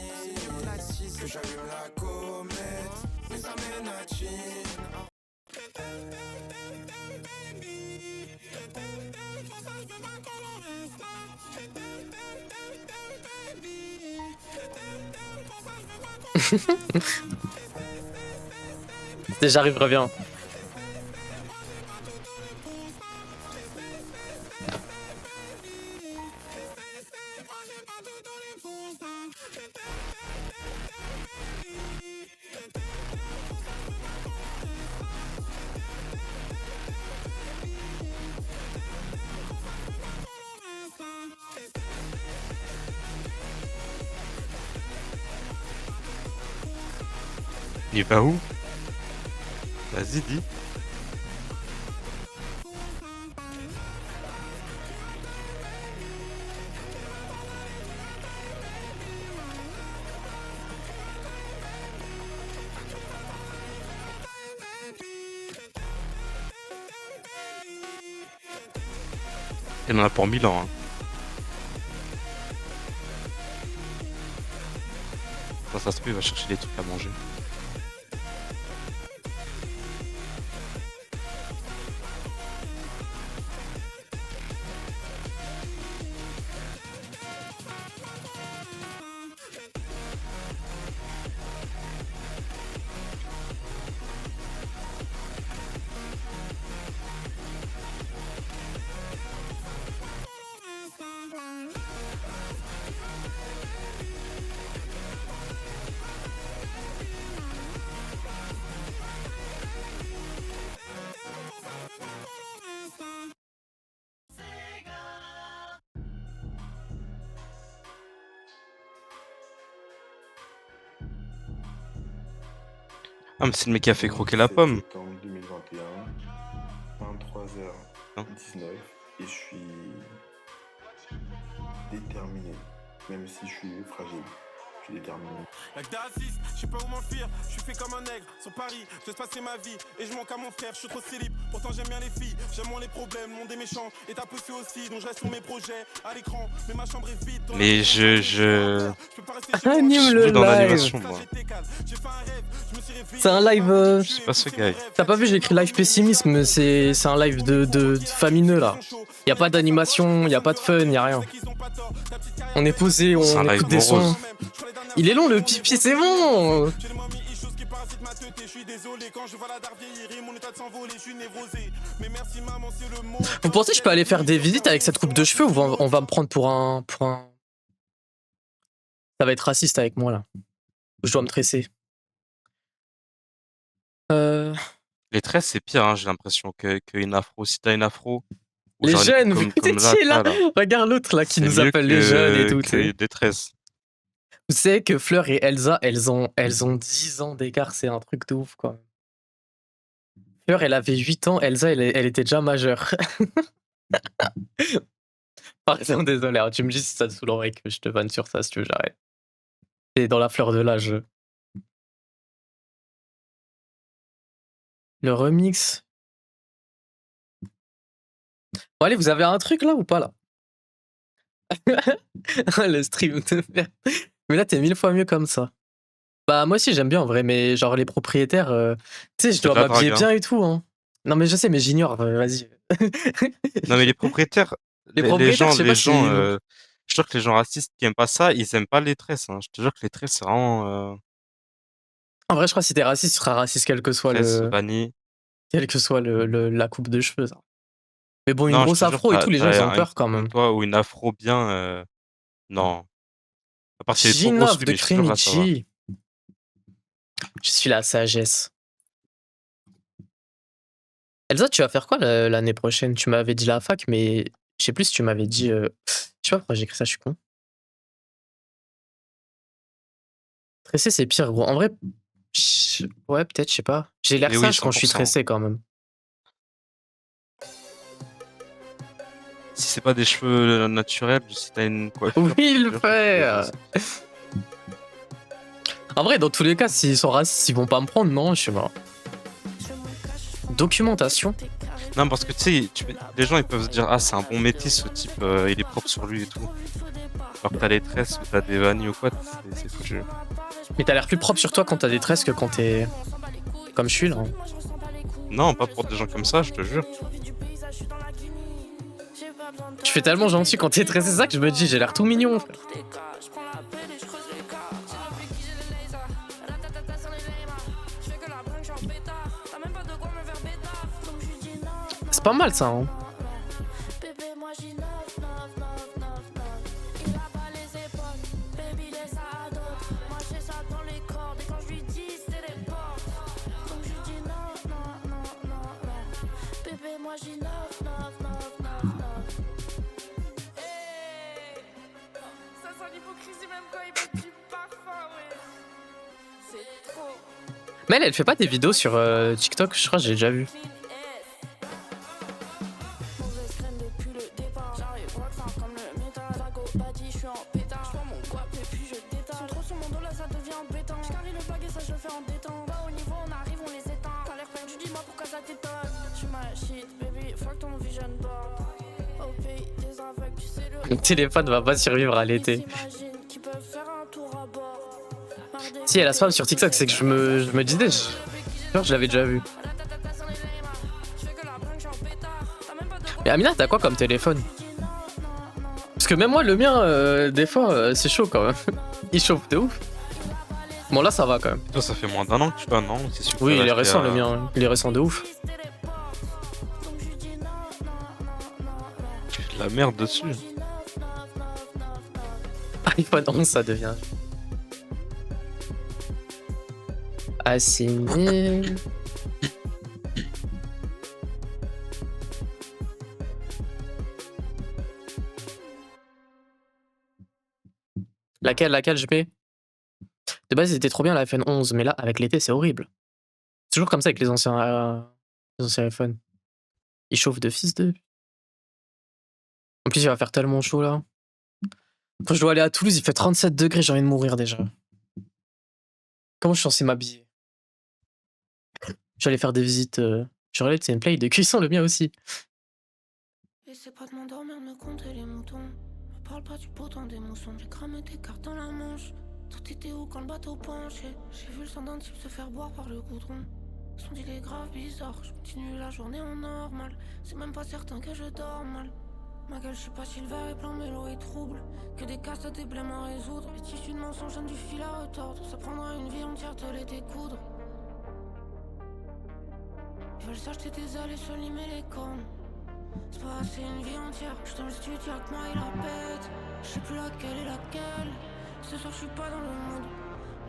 Que j'allume la comète, mais ça mène à Chin. J'arrive, reviens. Il va où? Vas-y, dis. Il en a pour 1000 ans. Hein. Quand ça se peut, il va chercher des trucs à manger. Ah, mais c'est le mec qui a fait croquer la pomme. Septembre 2021, 23h19, et je suis déterminé, même si je suis fragile. Je suis déterminé. Like d'Assis, je sais pas où m'enfuir, je suis fait comme un nègre sur Paris, je laisse passer ma vie et je manque à mon frère, je suis trop célib, pourtant j'aime bien les filles, j'aime moins les problèmes, le monde est méchant et t'as poussé aussi, donc je reste sur mes projets à l'écran, mais ma chambre est vide. Mais je Anime le suis dans live. l'animation, moi. C'est un live. Je sais pas ce gars. T'as pas vu, j'ai écrit live pessimisme, c'est un live de famineux là. Y a pas d'animation, y a pas de fun, y a rien. On est posé, C'est un on live écoute des morose. sons. Il est long le pipi, c'est bon. Vous pensez que je peux aller faire des visites avec cette coupe de cheveux ou on va me prendre pour un... Ça va être raciste avec moi là. Je dois me tresser. Les tresses, c'est pire, hein, j'ai l'impression, qu'une afro. Si t'as une afro. ou Les genre une- jeunes, comme- vous comme étiez là. là. Regarde l'autre là qui C'est nous mieux appelle les jeunes et tout. que tu sais. des tresses. Vous savez que Fleur et Elsa, elles ont 10 ans d'écart, c'est un truc de ouf quoi. Fleur, elle avait 8 ans, Elsa, elle était déjà majeure. Pardon, désolé, hein, tu me dis si ça te saoulerait que je te vanne sur ça, si tu veux, j'arrête. C'est dans la fleur de l'âge. Le remix. Bon, allez, vous avez un truc là ou pas là? Le stream de merde. Mais là, t'es 1000 fois mieux comme ça. Bah, moi aussi, j'aime bien en vrai, mais genre les propriétaires, tu sais, je C'est de dois la m'habiller drague, bien hein. et tout. Hein. Non, mais je sais, mais j'ignore, vas-y. Non, mais les propriétaires, Les les propriétaires, gens, je sais pas si- je suis sûr que les gens racistes qui aiment pas ça, ils aiment pas les tresses. Hein. Je te jure que les tresses, c'est vraiment En vrai, je crois que si t'es raciste, tu seras raciste quel que soit tresses, le. banni. Quelle que soit la coupe de cheveux. Ça. Mais bon, une Non, je grosse te jure, afro et tout, les gens ils ont une peur quand coupe même. comme toi ou une afro bien, non. À part si elle est trop grosse, Ginov oui, de mais je te jure, là, ça va. Krimichi. Je suis la sagesse. Elsa, tu vas faire quoi l'année prochaine? Tu m'avais dit la fac, mais je sais plus si tu m'avais dit. Je sais pas pourquoi j'ai écrit ça, je suis con. Tressé, c'est pire, gros. En vrai, ouais, peut-être, je sais pas. J'ai l'air Mais oui, sage quand je suis 100%. tressé quand même. Si c'est pas des cheveux naturels, si t'as une coiffure. Oui, je te le jure que fait. En vrai, dans tous les cas, s'ils sont racistes, ils vont pas me prendre, non? Je sais pas. Documentation. Non, parce que tu sais, les gens ils peuvent se dire, ah, c'est un bon métier ce type, il est propre sur lui et tout. Alors que t'as les tresses ou t'as des vanilles ou quoi, c'est foutu. Mais t'as l'air plus propre sur toi quand t'as des tresses que quand t'es. Comme je suis là. Non, pas pour des gens comme ça, je te jure. Tu fais tellement gentil quand t'es tressé, c'est ça que je me dis, j'ai l'air tout mignon. C'est pas mal ça, hein. Mais elle fait pas des vidéos sur TikTok, je crois que j'ai déjà vu. Le téléphone va pas survivre à l'été. Si elle a spam sur TikTok, c'est que je me disais, je l'avais déjà vu. Mais Amina, t'as quoi comme téléphone? Parce que même moi, le mien, des fois, c'est chaud quand même. Il chauffe de ouf. Bon, là, ça va quand même. Toi, ça fait moins d'un an que tu as, non? Oui, il est récent le mien. Il est récent de ouf. Tu fais de la merde dessus. iPhone 11, ça devient. Assigné. Laquelle je mets? De base, c'était trop bien l'iPhone 11, mais là, avec l'été, c'est horrible. C'est toujours comme ça avec les anciens iPhones. Ils chauffent de fils de. En plus, il va faire tellement chaud là. Quand je dois aller à Toulouse, il fait 37 degrés, j'ai envie de mourir déjà. Comment je suis censé m'habiller? J'allais faire des visites. J'aurais c'est une play de cuisson, le mien aussi. Essaie pas de m'endormir, me compter les moutons. Me parle pas du potent des moussons. J'ai cramé tes cartes dans la manche. Tout était où quand le bateau penchait? J'ai vu le sang d'un type se faire boire par le goudron. Son deal est grave bizarre. Je continue la journée en normal. C'est même pas certain que je dors mal. Ma gueule, je sais pas si le verre est plein, mais l'eau est trouble. Que des casses, des blèmes à résoudre. Les tissus de mensonges jeunes du fil à retordre. Ça prendra une vie entière de les découdre. Ils veulent s'acheter des ailes et se limer les cornes. C'est pas assez une vie entière. J'suis dans le studio avec moi et la bête. Je sais plus laquelle est laquelle. Ce soir je suis pas dans le mood.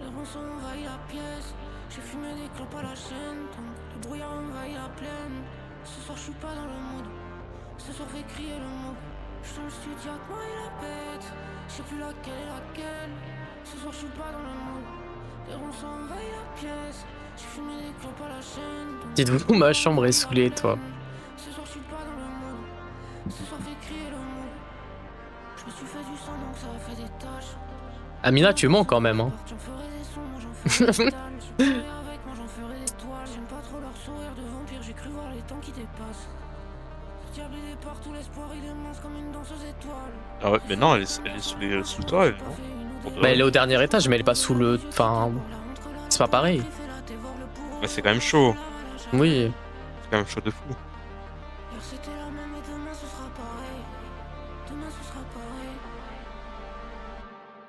Les ronçons envahissent la pièce. J'ai fumé des clopes à la chaîne. Donc le brouillard envahit la plaine. Ce soir je suis pas dans le mood. Ce soir fait crier le mot. J'suis dans le studio avec moi et la bête. Je sais plus laquelle est laquelle. Ce soir je suis pas dans le mood. Les ronçons envahissent la pièce. J'ai fumé des clopes à la chaîne. Dites-vous, ma chambre est saoulée, toi. Ce soir je suis pas dans le mood. Ce soir fait crier le mot. Je me suis fait du sang donc ça a fait des taches. Amina, tu mens quand même, hein. J'en ferai des sons, moi j'en ferai des dalles. Je ferai avec, moi j'en ferai des toiles. J'aime pas trop leur sourire de vampire, j'ai cru voir les temps qui dépassent. Le diable il est partout, l'espoir il est mince comme une danseuse étoile. Ah ouais, mais non, elle est sous toi, elle, non? Bah, elle est au dernier étage, mais elle est pas sous le. Enfin. C'est pas pareil. Mais c'est quand même chaud. Oui. C'est quand même chaud de fou. Hier c'était la même et demain ce sera pareil. Demain ce sera pareil.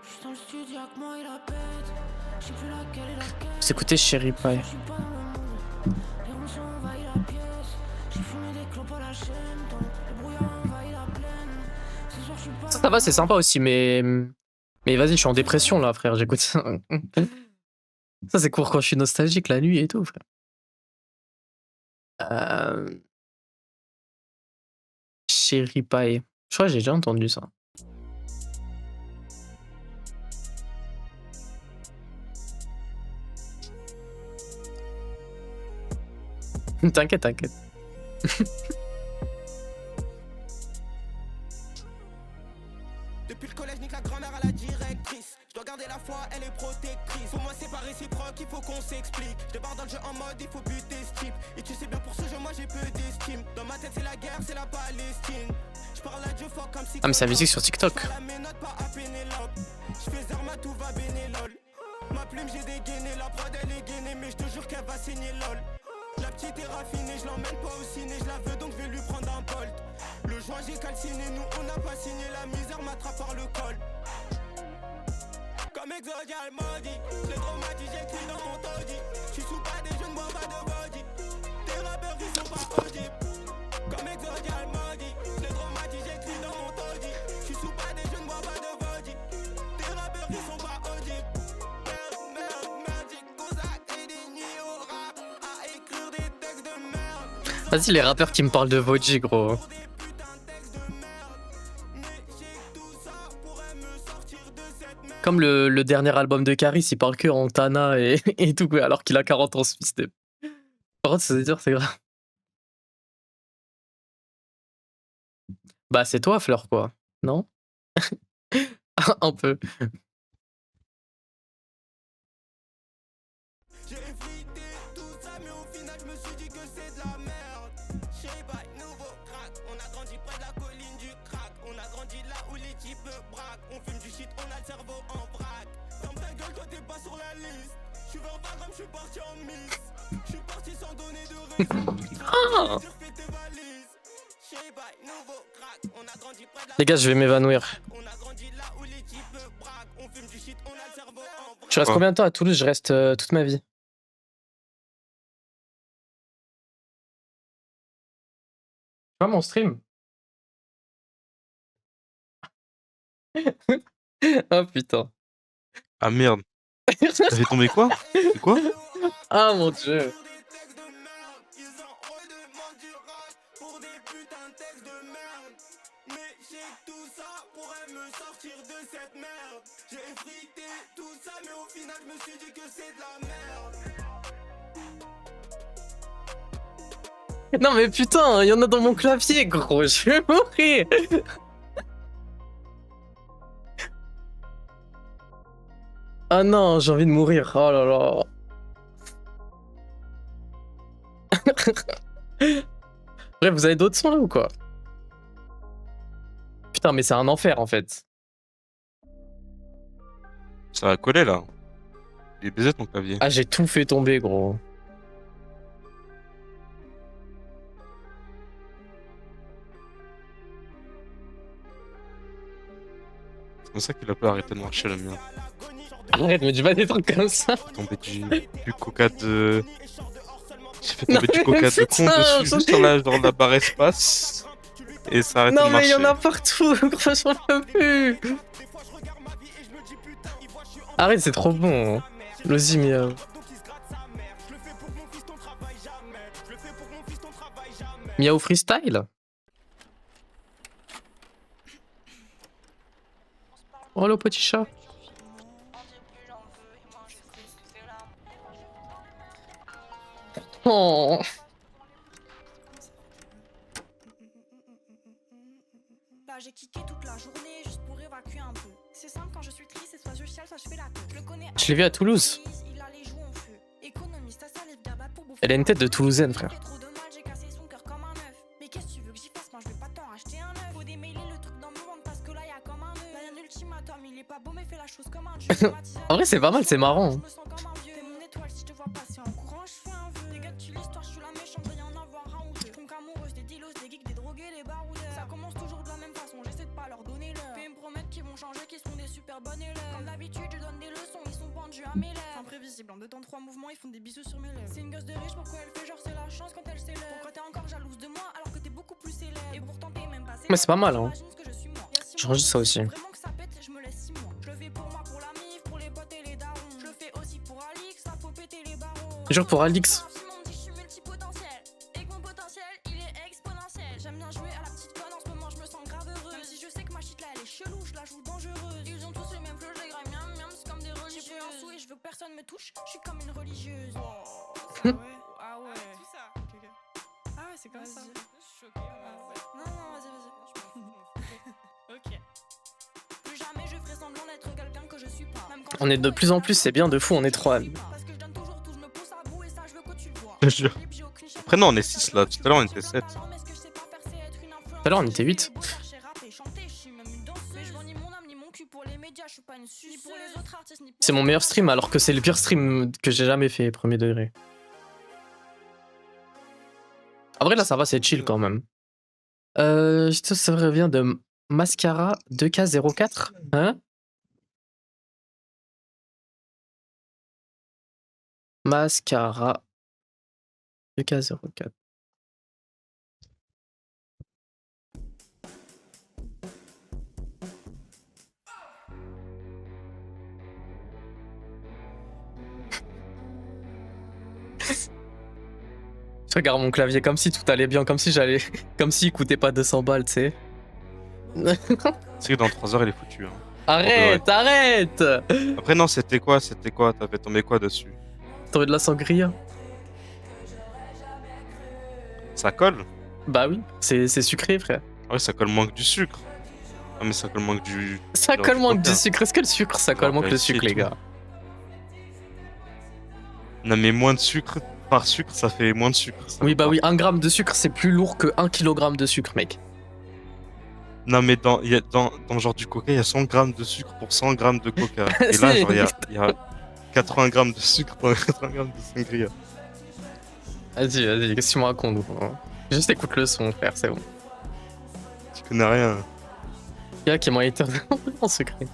J'suis dans le studio avec moi et la bête. J'sais plus laquelle est laquelle. C'est écouté Cherry Pie. J'suis pas dans le mood. Les ronçons envahissent la pièce. J'ai fumé des clopes à la chaîne. Donc le brouillard envahit la plaine. Ce soir j'suis pas. Ça va, c'est sympa aussi, mais. Mais vas-y, je suis en dépression là, frère, j'écoute ça. Ça, c'est court quand je suis nostalgique la nuit et tout, frère. Cherry Pie. Je crois que j'ai déjà entendu ça. T'inquiète, t'inquiète. Depuis le collège, nique la grand-mère à la directrice. Je dois garder la foi, elle est protectrice. Pour moi, c'est pas réciproque, il faut qu'on s'explique. Je débarque dans le jeu en mode, il faut buter strip. Et tu sais bien, pour ce jeu, moi j'ai peu d'estime. Dans ma tête, c'est la guerre, c'est la Palestine. Je parle à Dieu fort comme si. Ah, mais c'est la musique sur TikTok. Je fais Zerma, tout va bénélol. Ma plume, j'ai dégainé. La prod, elle est gainée, mais je te jure qu'elle va signer lol. La petite est raffinée, je l'emmène pas au ciné, je la veux donc je vais lui prendre un bolt. Le joint j'ai calciné, nous on n'a pas signé, la misère m'attrape par le col. Comme Exodial m'a dit, je l'ai traumatisé, j'écris dans mon taudis. J'suis sous pas des jeunes, bois pas de body. Tes rappeurs ils sont pas audibles. Comme Exodial m'a dit, je l'ai traumatisé, j'écris dans mon taudis. J'suis sous pas des jeunes, bois pas de body. Tes rappeurs ils sont pas audibles. Vas-y, les rappeurs qui me parlent de Voji, gros. Comme le dernier album de Caris, il parle que en Tana et tout, quoi, alors qu'il a 40 ans, ce fils de. Par contre, c'est dur, c'est grave. Bah, c'est toi, Fleur, quoi. Non? Un peu. J'ai effrité tout ça, mais au final, je me suis dit que c'est de la merde. Chez Bye, nouveau crack. On a grandi près de la colline du crack. On a grandi là où les types braquent. On fume du shit, on a le cerveau en vrac. Ferme ta gueule, toi t'es pas sur la liste. Je suis vers Vagram, je suis parti en miss. Je suis parti sans donner de raison. J'ai refait tes valises. Chez Bye, nouveau crack. On a grandi près de la Les gars, je vais m'évanouir. On a grandi là où les types braquent. On fume du shit, on a le cerveau en vrac. Tu restes combien de temps à Toulouse? Je reste toute ma vie. Tu vois mon stream? Oh putain. Ah merde. T'as fait tomber quoi? C'est quoi? Ah mon dieu. Pour des putains de textes de merde. Mais j'ai tout ça pourrait me sortir de cette merde. J'ai effrité tout ça, mais au final, je me suis dit que c'est de la merde. Non mais putain, il y en a dans mon clavier, gros, je vais mourir. Ah non, j'ai envie de mourir, oh là là. Bref, vous avez d'autres sons là ou quoi? Putain, mais c'est un enfer en fait. Ça va coller là. Il est baisé ton clavier. Ah, j'ai tout fait tomber, gros. C'est comme ça qu'il a pas arrêté de marcher le mien. Arrête, me dis pas des trucs comme ça. Tomber du coca de. J'ai fait tomber Non, du coca mais de con putain, dessus sur la barre espace. Et ça arrête de Non, mais marcher. il y en a partout, gros, j'en peux plus. Arrête, c'est trop bon. Lozi, miaou. Miaou freestyle. Oh le petit chat. Oh. Là j'ai kické toute la journée juste pour évacuer un peu. C'est simple quand je suis triste, c'est soit je chiale, soit je fais la queue. Je le connais. Je l'ai vu à Toulouse. Il a les joues en feu. Économiste, ça salive d'abord pour bouffer. Elle a une tête de Toulousaine, frère. Trop de mal, j'ai cassé son cœur comme un œuf. Mais qu'est-ce que tu veux que j'y fasse? Moi je vais pas t'en racheter un œuf. Faut démêler le truc dans mon ventre parce que là y'a comme un nœud. Là y'a un ultimatum, il est pas beau mais fait la chose comme un dieu. En vrai, c'est pas mal, c'est marrant. Je me sens comme un vieux. T'es mon étoile, si je te vois passer en courant, je fais un vœu. Les gars, tu l'histoire, je suis la méchante, doit y en avoir un ou deux. Tronc amoureuse, des dilos, des geeks, des drogués, des baroudeurs. Ça commence toujours de la même façon, j'essaie de pas leur donner l'heure. Puis ils me promettent qu'ils vont changer, qu'ils seront des super bonnes élèves. Comme d'habitude, je donne des leçons, ils sont pendus à mes lèvres. Imprévisible, en 2 temps 3 mouvements, ils font des bisous sur mes lèvres. C'est une gosse de riche, pourquoi elle fait genre c'est la chance quand elle s'élève? Pourquoi t'es encore jalouse de moi alors que t'es beaucoup plus célèbre? Et pourtant t'es même pas célèbre. Mais c'est pas mal, hein. J'enregistre ça aussi. Vraiment que ça pète, je me laisse 6 mois. Je le fais pour moi, pour la mif, pour les potes et les darons. Je le fais aussi pour Alix, ça faut péter les barreaux. Jure pour Alix. Tout le monde dit que je suis multipotentiel et que mon potentiel il est exponentiel. J'aime bien jouer à la petite conne, en ce moment je me sens grave heureux. Même si je sais que ma shit là elle est chelou, je la joue dangereuse. Ils ont tous le même flow, je les graille miam miam, c'est comme des religieuses. J'ai plus un sou et je veux que personne me touche, je suis comme une religieuse. Ah ouais, ah ouais. Tout ça. Ah ouais, c'est comme ça. Je suis choquée. Non, non, vas-y, vas-y. Ok. Plus jamais je ferai semblant d'être quelqu'un que je suis pas. Même quand On est de plus en plus, c'est bien de fou, on est 3. parce que je donne toujours tout, je me pousse à bout et ça je veux que tu le vois. Je te jure. Après, non, on est 6 là. Tout à l'heure, on était 7. Tout à l'heure, on était 8. C'est mon meilleur stream alors que c'est le pire stream que j'ai jamais fait, premier degré. En vrai, là, ça va, c'est chill quand même. Ça revient de Mascara 2K04. Hein? Mascara 2K04. Je regarde mon clavier comme si tout allait bien, comme si j'allais, comme s'il coûtait pas 200 balles, tu sais. C'est que dans 3 heures, il est foutu. Hein. Arrête, arrête. Après, non, c'était quoi? T'avais tombé quoi dessus? T'aurais de la sangria? Ça colle? Bah oui, c'est sucré, frère. Ouais, ça colle moins que du sucre. Ah, mais ça colle moins que du. Ça genre colle du moins que coca. du sucre. Est-ce que le sucre, ça colle Genre moins que le Pepsi et sucre, les tout. gars? Non, mais moins de sucre par sucre, ça fait moins de sucre. Ça Oui, va bah pas. oui, 1 gramme de sucre, c'est plus lourd que 1 kilogramme de sucre, mec. Non, mais dans genre du coca, il y a 100 grammes de sucre pour 100 grammes de coca. Et là, genre, il y a 80 grammes de sucre pour 80 grammes de sangria. Vas-y, qu'est-ce que tu me racontes, gros? Juste écoute le son, frère, c'est bon. Tu connais rien. Il y a qui m'a été en secret.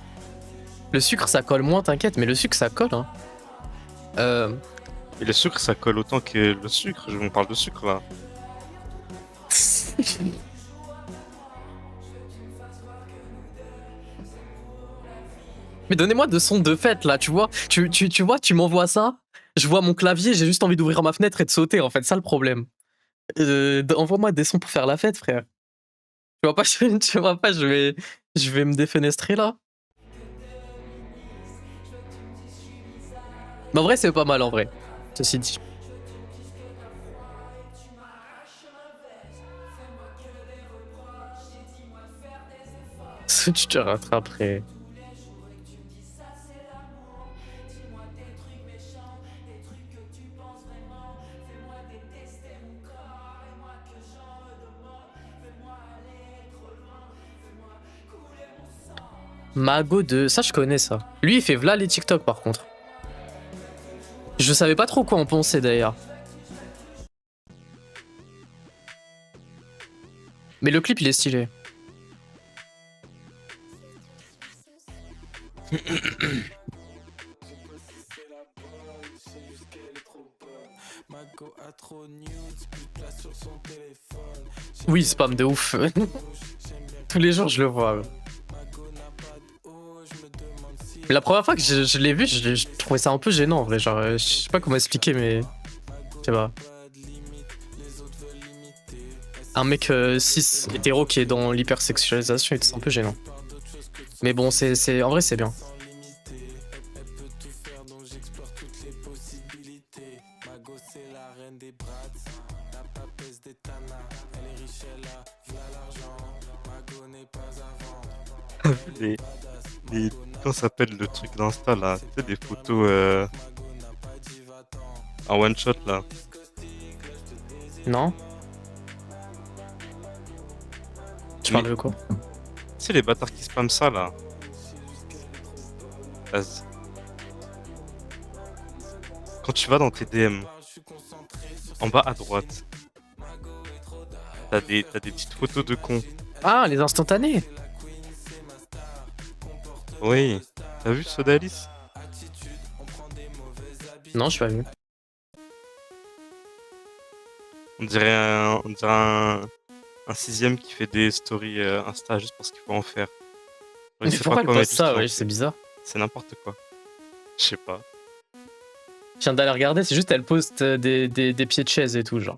Le sucre, ça colle moins, t'inquiète, mais le sucre, ça colle, hein. Et le sucre, ça colle autant que le sucre. On parle de sucre, là. Mais donnez-moi de sons de fête, là, tu vois. Tu vois, tu m'envoies ça, je vois mon clavier, j'ai juste envie d'ouvrir ma fenêtre et de sauter, en fait, ça le problème. Envoie-moi des sons pour faire la fête, frère. Tu vois pas, je vais me défenestrer, là. Mais en vrai, c'est pas mal, en vrai. Ceci dit. Tu te rattraperais. Mago de... Ça, je connais ça. Lui, il fait v'là les TikTok, par contre. Je savais pas trop quoi en penser, d'ailleurs. Mais le clip, il est stylé. Oui, spam de ouf. Tous les jours, je le vois. Mais la première fois que je l'ai vu, je trouvais ça un peu gênant, en vrai. Genre, je sais pas comment expliquer, mais... Je sais pas. Un mec cis, hétéro, qui est dans l'hypersexualisation, c'est un peu gênant. Mais bon, en vrai, c'est bien. Comment s'appelle le truc d'Insta là? Tu sais, des photos en one shot là. Non? Tu parles de quoi? Tu sais, les bâtards qui spamment ça là. Vas-y. Quand tu vas dans tes DM, en bas à droite, t'as des petites photos de cons. Ah, les instantanés! Oui. T'as vu Sodalis? Non, je suis pas vu. On dirait un sixième qui fait des stories Insta juste parce qu'il faut en faire. Mais pourquoi elle poste ça? Ouais, c'est bizarre. C'est n'importe quoi. Je sais pas. Je viens d'aller regarder, c'est juste elle poste des pieds de chaise et tout, genre.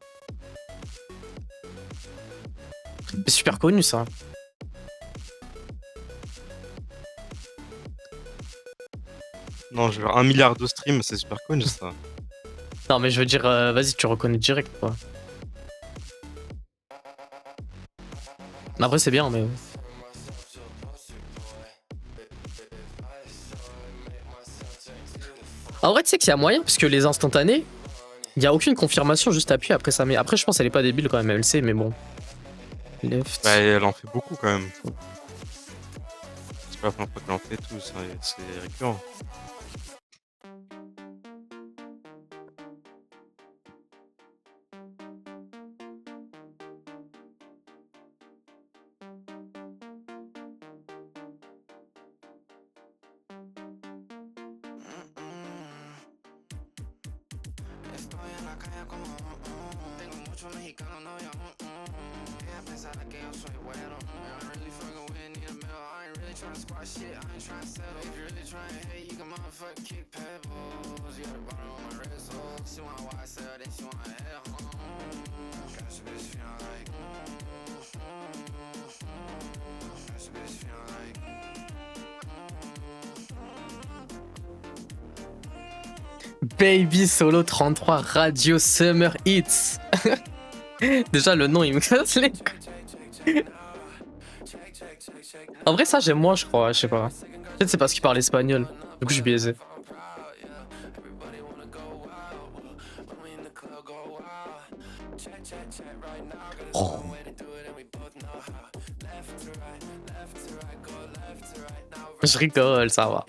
C'est super connu, ça. Non, je veux 1 milliard de streams, c'est super connu ça. Non, mais je veux dire, vas-y, tu reconnais direct, quoi. Après, c'est bien, mais... En vrai, tu sais qu'il y a moyen, parce que les instantanés, il n'y a aucune confirmation, juste appuyer, après ça met... Après, je pense qu'elle est pas débile quand même, elle le sait, mais bon. Left. Bah, elle en fait beaucoup quand même. C'est pas la première fois qu'elle en fait tout, c'est récurrent. Estoy en la calle como tengo muchos mexicanos, no ya ella pensará que yo soy bueno. I'm really fucking with need a middle. I ain't really tryna squash shit, I ain't tryna settle. If you really tryna hate, you can motherfucking kick pebbles. You got a bottle on my wrist, oh. She wanna watch her, then she wanna head home. Got your bitch feeling like got your bitch feeling like Baby Solo 33 Radio Summer Hits. Déjà, le nom, il me casse les couilles. En vrai, ça, j'aime moi, je crois. Je sais pas. Peut-être c'est parce qu'il parle espagnol. Du coup, je suis biaisé. Oh. Je rigole, ça va.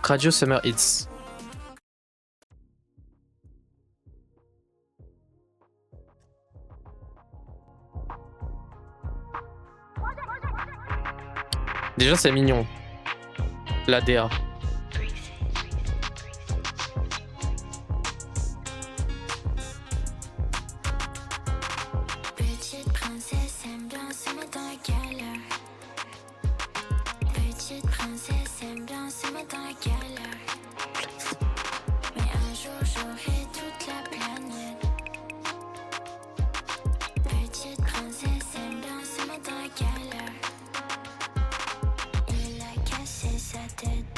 Radio Summer Hits. Déjà, c'est mignon. La DA. Petite princesse aime bien se mettre dans la galère. Petite princesse aime bien se mettre dans la galère. Mais un jour j'aurai toute la planète. Petite princesse aime bien se mettre dans la galère. Il a cassé sa tête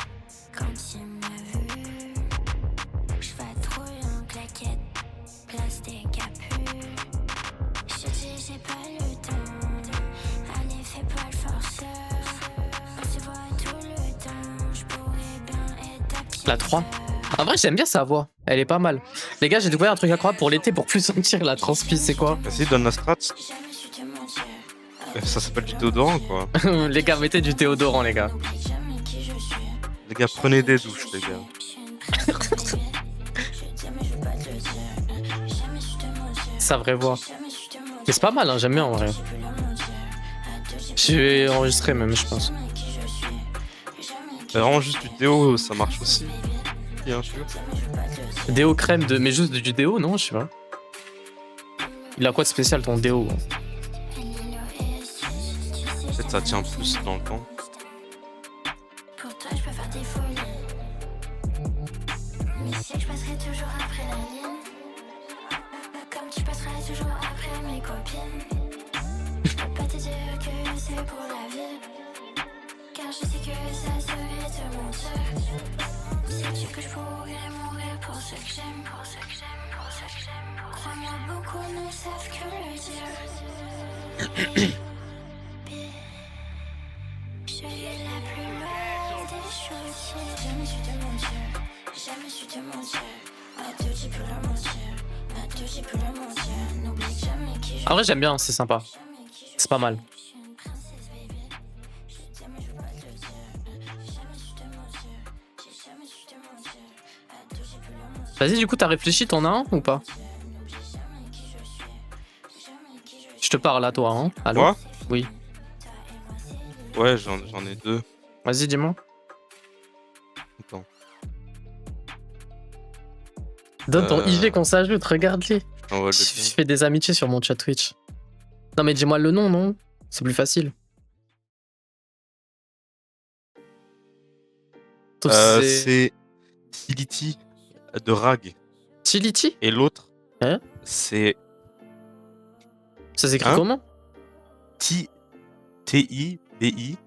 quand il m'a vu. Je vais trop en claquette, place des capules. Je dis j'ai pas le temps, en effet pas le forceur. On se voit tout le temps, je pourrais bien être ta petite La 3. En vrai, j'aime bien sa voix. Elle est pas mal. Les gars, j'ai découvert un truc incroyable pour l'été pour plus sentir la transpi. C'est quoi? Vas-y, donne la strat. Ça s'appelle du déodorant, quoi. Les gars, mettez du déodorant, les gars. Les gars, prenez des douches, les gars. Sa vraie voix. Mais c'est pas mal, hein, j'aime bien en vrai. Je vais enregistrer même, je pense. C'est vraiment juste du déo, ça marche aussi. Bien sûr. Déo crème de. Mais juste du déo, non, je sais pas. Il a quoi de spécial ton déo? Peut-être ça tient plus dans le temps. Pour toi, je peux faire des folies. Mais si je passerai toujours après la ligne. Comme tu passeras toujours après mes copines. Je peux pas te dire que c'est pour la vie. Car je sais que ça serait te mentir. Sais-tu que je pourrais mourir pour ce que j'aime, pour ce que j'aime, pour ce que j'aime. Crois-moi, beaucoup ne savent que le dire. Je suis la plus loin des choses. Jamais su te mentir, jamais su te mentir. À deux, j'ai pu le mentir. À deux, j'ai pu le mentir. N'oublie jamais qui je En vrai, j'aime bien, c'est sympa. C'est pas mal. Vas-y, du coup, t'as réfléchi, t'en as un ou pas? Je te parle à toi, hein. Allô? Moi? Oui. Ouais, j'en ai deux. Vas-y, dis-moi. Attends. Donne ton IG qu'on s'ajoute, regarde-les. On va le Je fais des amitiés sur mon chat Twitch. Non, mais dis-moi le nom, non? C'est plus facile. Sauf si c'est Tility de Rag. Tility? Et l'autre, Hein? c'est Ça s'écrit Hein? comment? T-I-B-I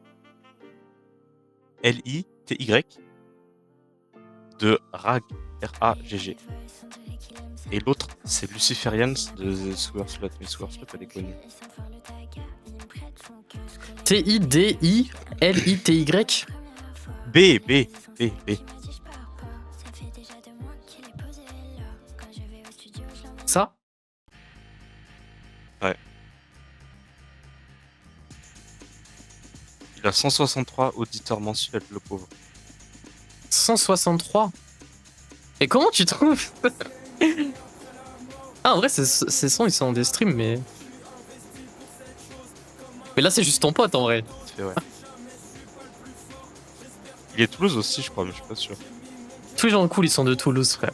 L-I-T-Y de Rag, R-A-G-G. Et l'autre, c'est Luciferians de Swearslut. Mais Swearslut, elle est connue. T-I-D-I-L-I-T-Y? B. Ça? Ouais. Il a 163 auditeurs mensuels, le pauvre. 163? Et comment tu trouves? Ah, en vrai, ces sons, ils sont en des streams, mais... Mais là, c'est juste ton pote, en vrai. C'est vrai. Il est Toulouse aussi, je crois, mais je suis pas sûr. Tous les gens cool, ils sont de Toulouse, frère.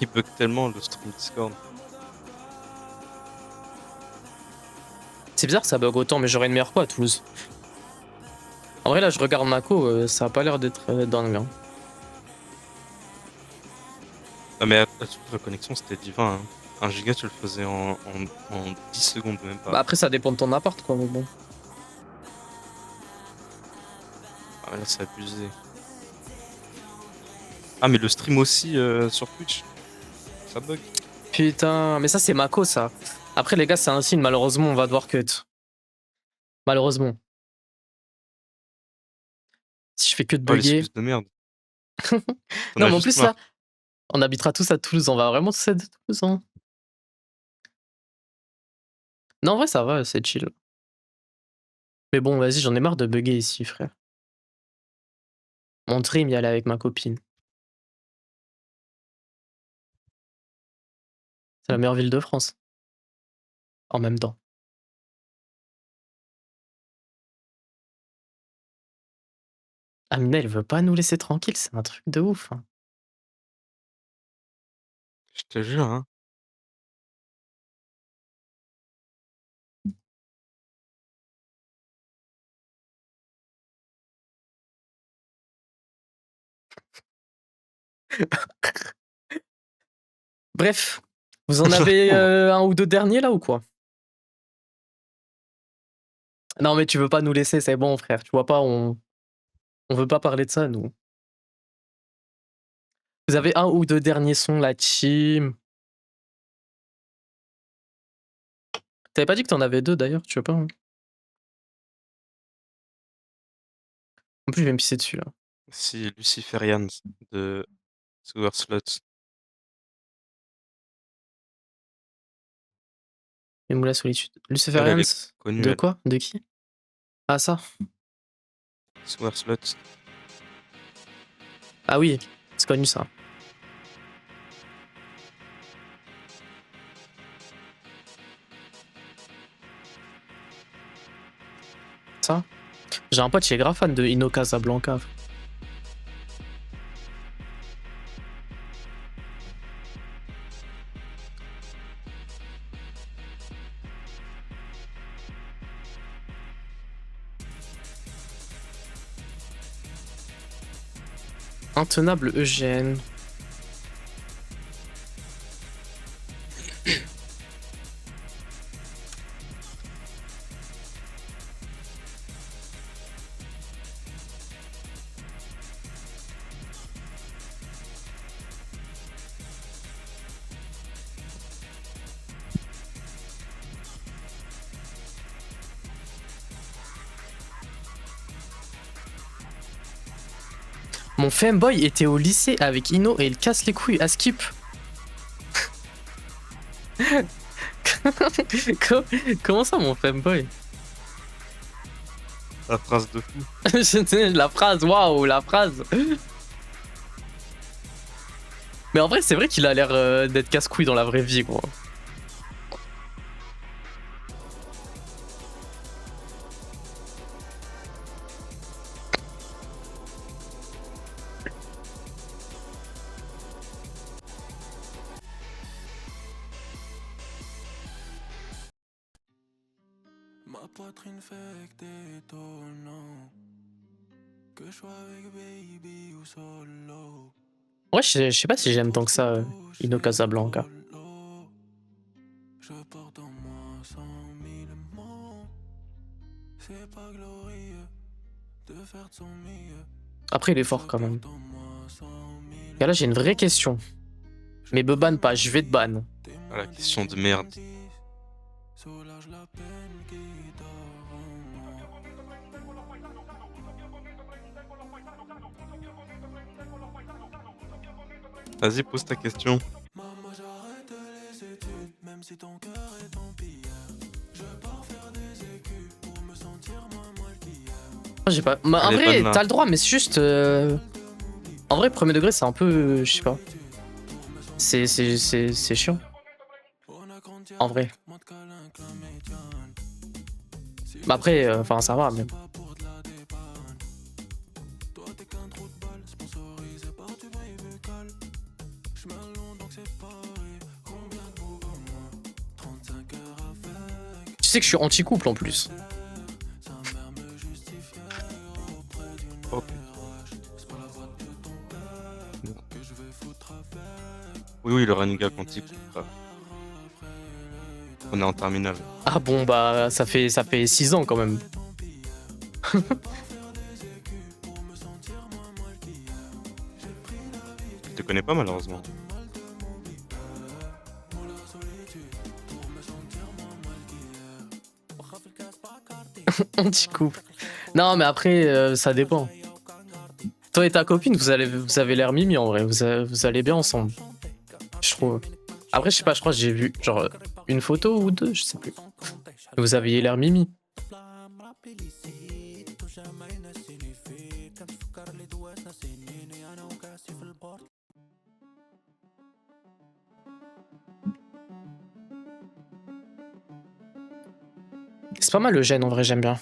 Il bug tellement le stream Discord. C'est bizarre que ça bug autant, mais j'aurais une meilleure quoi à Toulouse. En vrai, là, je regarde Mako, ça a pas l'air d'être dingue. Hein. Ah, mais à toute la connexion, c'était divin. Hein. 1 giga, tu le faisais en 10 secondes, même pas. Bah après, ça dépend de ton appart, quoi, mais bon. Ah, là, c'est abusé. Ah, mais le stream aussi sur Twitch, ça bug. Putain, mais ça, c'est Mako, ça. Après, les gars, c'est un signe, malheureusement, on va devoir cut. Malheureusement. Si je fais que de Oh, bugger. l'excuse de merde. Non, mais en plus, là, on habitera tous à Toulouse, on va vraiment tous être de Toulouse. Hein. Non, en vrai, ça va, c'est chill. Mais bon, vas-y, j'en ai marre de bugger ici, frère. Mon dream y aller avec ma copine. C'est la meilleure ville de France. En même temps. Amina, elle veut pas nous laisser tranquille, c'est un truc de ouf. Hein. Je te jure, hein. Bref, vous en avez un ou deux derniers là ou quoi? Non mais tu veux pas nous laisser, c'est bon frère, tu vois pas, on veut pas parler de ça nous. Vous avez un ou deux derniers sons, la team? T'avais pas dit que t'en avais deux d'ailleurs, tu veux pas? Hein. En plus je vais me pisser dessus là. Si Luciferians de Sewer Sluts. Et Moula Solitude. Luciferians, Elle est connue, de elle. quoi? De qui? Ah ça? Sewer Sluts. Ah oui, c'est connu ça. Ça? J'ai un pote qui est grave fan de Ino Casablanca. Intenable Eugène. Mon femboy était au lycée avec Ino et il casse les couilles à Skip. Comment ça mon femboy? La phrase de fou. La phrase, waouh, la phrase. Mais en vrai, c'est vrai qu'il a l'air d'être casse-couille dans la vraie vie, gros. Ma poitrine fait que t'es étonnant. Que je sois avec baby ou solo. Ouais, je sais pas si j'aime tant que ça, Ino Casablanca. Je porte en moi 100 000 mots. C'est pas glorieux de faire de son mieux. Après, il est fort quand même. Et là, j'ai une vraie question. Mais me banne pas, je vais te ban. Ah, la question de merde. Soulage la peine qui dort en moi. Vas-y, pose ta question. Maman, j'arrête les études, même si ton cœur est en pierre. Je pars faire des écus pour me sentir moins qu'hier. J'ai pas. En Elle est vrai, bonne, là. t'as le droit, mais c'est juste. En vrai, premier degré, c'est un peu. Je sais pas. C'est chiant. En vrai. Mais après, enfin, ça va, même. sais que je suis anti-couple en plus. Oh, putain. Oui, le running gag quantique. On est en terminale. Ah bon, bah ça fait 6 ans quand même. Je te connais pas malheureusement. Anti-couple. Non, mais après, ça dépend. Toi et ta copine, vous avez l'air mimi en vrai. Vous allez bien ensemble. Je trouve. Après, je sais pas, je crois que j'ai vu genre une photo ou deux, je sais plus. Vous aviez l'air mimi. C'est pas mal le gène en vrai, j'aime bien.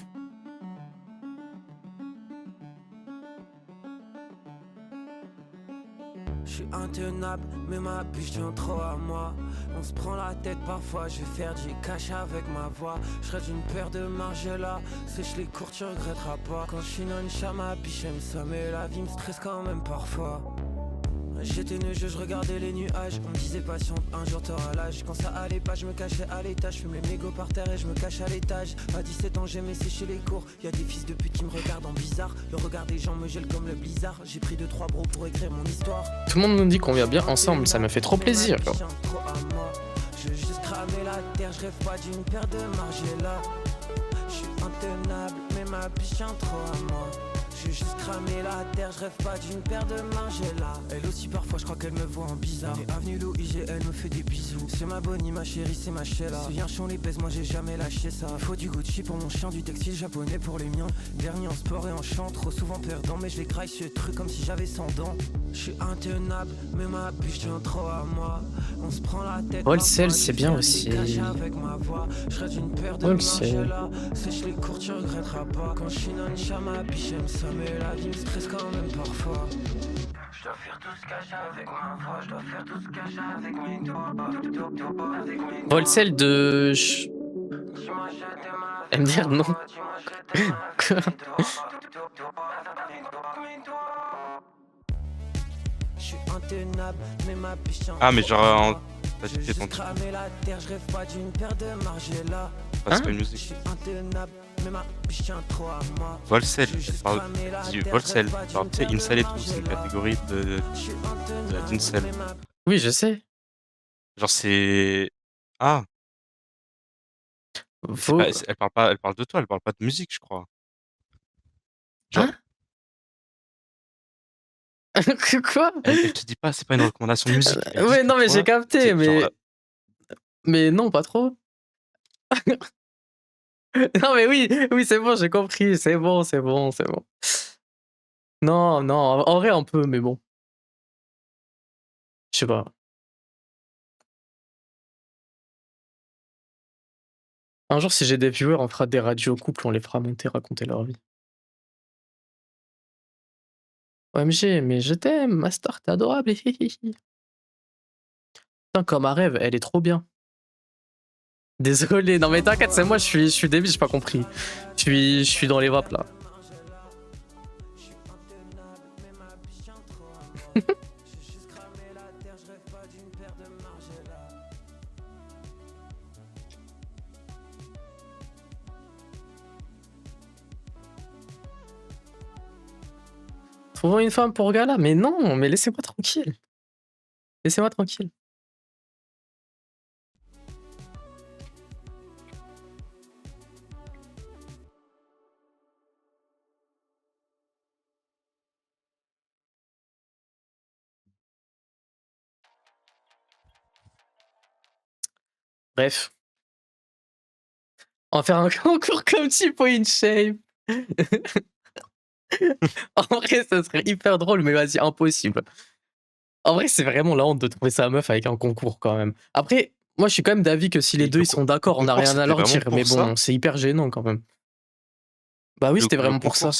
Je suis intenable, mais ma biche tient trop à moi. On se prend la tête parfois, je vais faire du cash avec ma voix. Je rêve d'une paire de Margiela, sèche les cours, tu regretteras pas. Quand je suis non-chat, ma biche aime ça, mais la vie me stresse quand même parfois. J'étais neigeux, je regardais les nuages. On me disait patiente, un jour t'auras l'âge. Quand ça allait pas, je me cachais à l'étage. Je fume les mégots par terre et je me cache à l'étage. À 17 ans, j'aimais sécher les cours. Y'a des fils de pute qui me regardent en bizarre. Le regard des gens me gèle comme le blizzard. J'ai pris 2-3 bros pour écrire mon histoire. Tout le monde nous dit qu'on vient bien ensemble, ça me fait trop plaisir. Je veux juste cramer la terre, je rêve pas d'une paire de Margiela. Je suis intenable, mais ma biche tient trop à moi. Je veux juste cramer la terre, je rêve pas d'une paire de Margiela. Elle aussi parfois je crois qu'elle me voit en bizarre. Et avenue Lou IGL me fait des bisous. C'est ma bonnie, ma chérie, c'est ma Sheila. Si un chien les pèse, moi j'ai jamais lâché ça. Faut du Gucci pour mon chien, du textile japonais pour les miens. Dernier en sport et en chant, trop souvent perdant. Mais je les graille ce truc comme si j'avais 100 dents. Je suis intenable, mais ma biche tient trop à moi. On se prend la tête. Wholesale, c'est bien aussi. Wholesale. Sèche les cours, tu regretteras pas. Quand je suis non-chat, ma biche aime ça. Mais la vie me stresse quand même parfois. Je dois faire tout ce cash avec ma voix. Je dois faire tout ce cash avec mes doigts. Wholesale de. MDR, non. Je suis intenable, mais ma biche tient Ah, mais genre. Je veux juste cramer la terre, je rêve pas d'une paire de Margiela. C'est pas une musique. Je suis intenable, mais ma biche tient trop à moi. Volcel, Volcel. Genre, tu sais, Incel et tout, c'est une catégorie d'Incel. Oui, je sais. Genre, c'est. Ah. Faut... Pas, elle parle de toi, elle parle pas de musique, je crois. Genre. Quoi? Elle te dit pas, c'est pas une recommandation de musique. Ouais, non, mais j'ai capté, mais. Genre... Mais non, pas trop. Non, mais oui, c'est bon, j'ai compris. C'est bon. Non, en vrai, un peu, mais bon. Je sais pas. Un jour, si j'ai des viewers, on fera des radios couples, on les fera monter, raconter leur vie. OMG, mais je t'aime, ma star, t'es adorable. Putain, comme un rêve, elle est trop bien. Désolé, non mais t'inquiète, c'est moi, je suis débile, j'ai pas compris. Je suis dans les vapes là. Trouvons une femme pour Gala, mais non, mais laissez-moi tranquille. Laissez-moi tranquille. Bref. On va faire un concours comme typo in shape. En vrai, ça serait hyper drôle, mais vas-y, impossible. En vrai, c'est vraiment la honte de trouver sa meuf avec un concours quand même. Après, moi, je suis quand même d'avis que si les deux ils sont d'accord, on n'a rien à leur dire. Mais bon, c'est hyper gênant quand même. Bah oui, c'était vraiment pour ça.